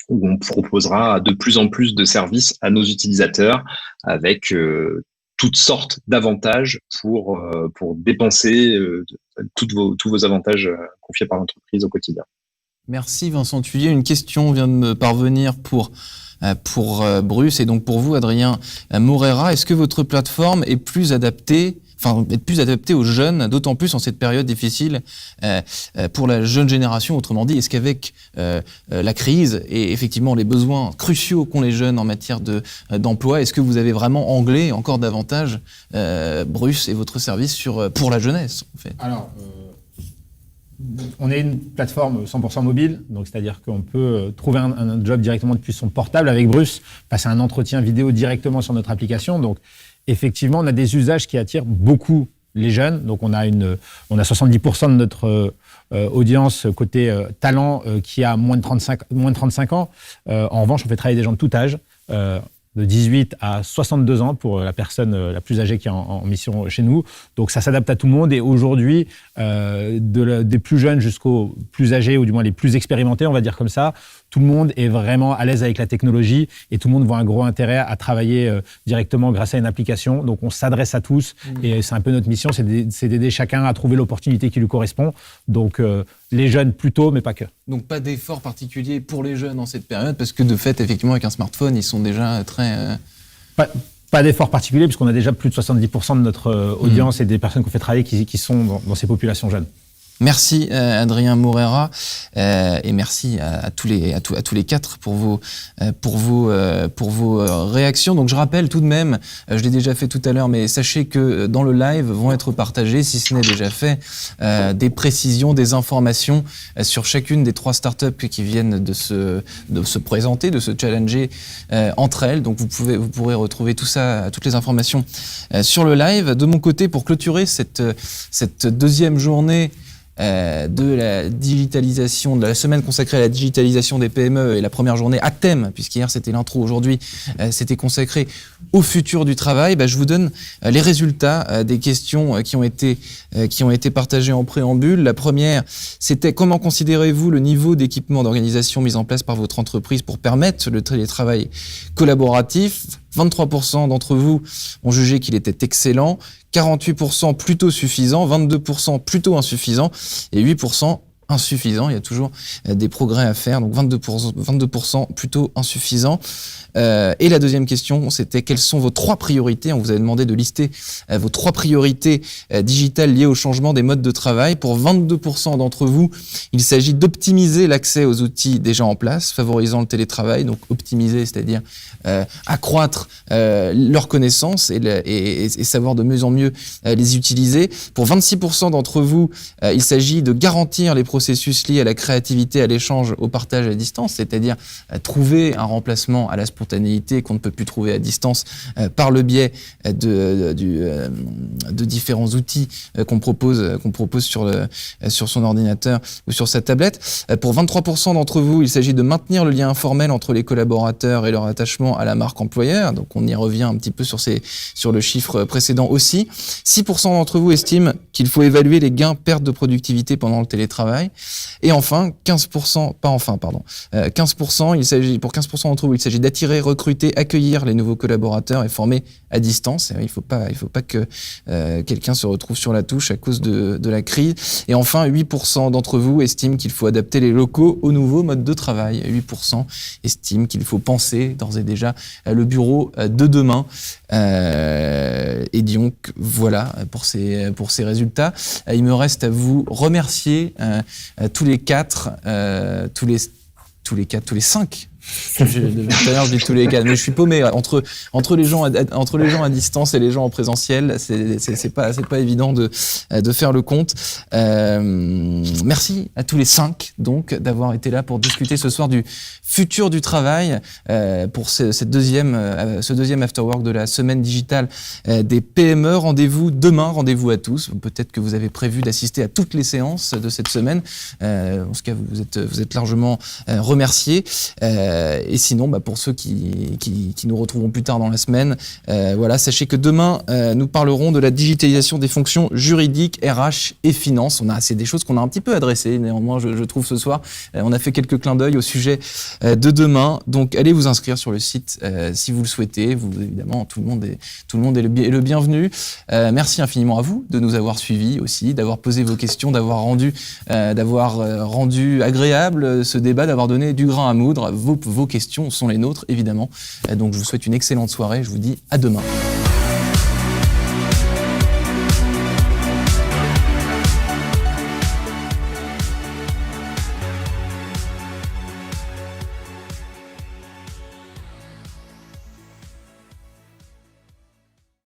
où on proposera de plus en plus de services à nos utilisateurs avec toutes sortes d'avantages pour dépenser tous vos avantages confiés par l'entreprise au quotidien. Merci Vincent Thuillier. Une question vient de me parvenir pour Bruce et donc pour vous, Adrien Morera. Est-ce que votre plateforme est plus adaptée aux jeunes, d'autant plus en cette période difficile pour la jeune génération? Autrement dit, est-ce qu'avec la crise et effectivement les besoins cruciaux qu'ont les jeunes en matière d'emploi, est-ce que vous avez vraiment anglais encore davantage Bruce et votre service pour la jeunesse en fait? Alors, on est une plateforme 100% mobile, donc c'est-à-dire qu'on peut trouver un job directement depuis son portable avec Bruce, passer un entretien vidéo directement sur notre application. Donc, effectivement, on a des usages qui attirent beaucoup les jeunes. Donc, on a 70% de notre audience côté talent qui a moins de 35 ans. En revanche, on fait travailler des gens de tout âge, de 18 à 62 ans pour la personne la plus âgée qui est en mission chez nous. Donc, ça s'adapte à tout le monde. Et aujourd'hui, des plus jeunes jusqu'aux plus âgés, ou du moins les plus expérimentés, on va dire comme ça, tout le monde est vraiment à l'aise avec la technologie et tout le monde voit un gros intérêt à travailler directement grâce à une application. Donc, on s'adresse à tous et c'est un peu notre mission, c'est d'aider chacun à trouver l'opportunité qui lui correspond. Donc, les jeunes plutôt, mais pas que. Donc, pas d'effort particulier pour les jeunes en cette période parce que de fait, effectivement, avec un smartphone, ils sont déjà très... Pas d'effort particulier puisqu'on a déjà plus de 70% de notre audience et des personnes qu'on fait travailler qui sont dans ces populations jeunes. Merci Adrien Morera et merci à tous les quatre pour vos réactions. Donc je rappelle tout de même, je l'ai déjà fait tout à l'heure, mais sachez que dans le live vont être partagées, si ce n'est déjà fait, des précisions, des informations sur chacune des 3 startups qui viennent de se présenter, de se challenger entre elles. Donc vous pourrez retrouver tout ça, toutes les informations sur le live. De mon côté, pour clôturer cette deuxième journée de la digitalisation, de la semaine consacrée à la digitalisation des PME et la première journée à thème, puisqu'hier c'était l'intro, aujourd'hui c'était consacré au futur du travail, je vous donne les résultats des questions qui ont été partagées en préambule. La première, c'était: comment considérez-vous le niveau d'équipement d'organisation mis en place par votre entreprise pour permettre le télétravail collaboratif? 23% d'entre vous ont jugé qu'il était excellent, 48% plutôt suffisant, 22% plutôt insuffisant et 8% insuffisant. Il y a toujours des progrès à faire, donc 22% plutôt insuffisant. Et la deuxième question, c'était: quelles sont vos 3 priorités? On vous avait demandé de lister vos 3 priorités digitales liées au changement des modes de travail. Pour 22% d'entre vous, il s'agit d'optimiser l'accès aux outils déjà en place, favorisant le télétravail. Donc optimiser, c'est-à-dire accroître leurs connaissances et savoir de mieux en mieux les utiliser. Pour 26% d'entre vous, il s'agit de garantir les processus liés à la créativité, à l'échange, au partage à distance, c'est-à-dire trouver un remplacement à la spontanéité qu'on ne peut plus trouver à distance par le biais de différents outils qu'on propose sur son ordinateur ou sur sa tablette. Pour 23% d'entre vous, il s'agit de maintenir le lien informel entre les collaborateurs et leur attachement à la marque employeur. Donc on y revient un petit peu sur le chiffre précédent aussi. 6% d'entre vous estiment qu'il faut évaluer les gains pertes de productivité pendant le télétravail. Et enfin, 15%, pour 15% d'entre vous, il s'agit d'attirer, recruter, accueillir les nouveaux collaborateurs et former à distance. Et il faut pas que quelqu'un se retrouve sur la touche à cause de la crise. Et enfin, 8% d'entre vous estiment qu'il faut adapter les locaux au nouveau mode de travail. 8% estiment qu'il faut penser d'ores et déjà le bureau de demain. Et donc voilà pour ces résultats. Il me reste à vous remercier tous les 5. Tout à l'heure je dis tous les 4, mais je suis paumé entre les gens à distance et les gens en présentiel. C'est pas évident de faire le compte. Merci à tous les 5 donc d'avoir été là pour discuter ce soir du futur du travail pour ce deuxième afterwork de la semaine digitale des PME. Rendez-vous demain, rendez-vous à tous. Peut-être que vous avez prévu d'assister à toutes les séances de cette semaine. En ce cas, vous êtes largement remerciés. Et sinon, pour ceux qui nous retrouveront plus tard dans la semaine, sachez que demain, nous parlerons de la digitalisation des fonctions juridiques, RH et finances. C'est des choses qu'on a un petit peu adressées, néanmoins, je trouve ce soir. On a fait quelques clins d'œil au sujet de demain. Donc, allez vous inscrire sur le site si vous le souhaitez. Vous, évidemment, tout le monde est le bienvenu. Merci infiniment à vous de nous avoir suivis aussi, d'avoir posé vos questions, d'avoir rendu agréable ce débat, d'avoir donné du grain à moudre. Vos questions sont les nôtres, évidemment. Donc, je vous souhaite une excellente soirée. Je vous dis à demain.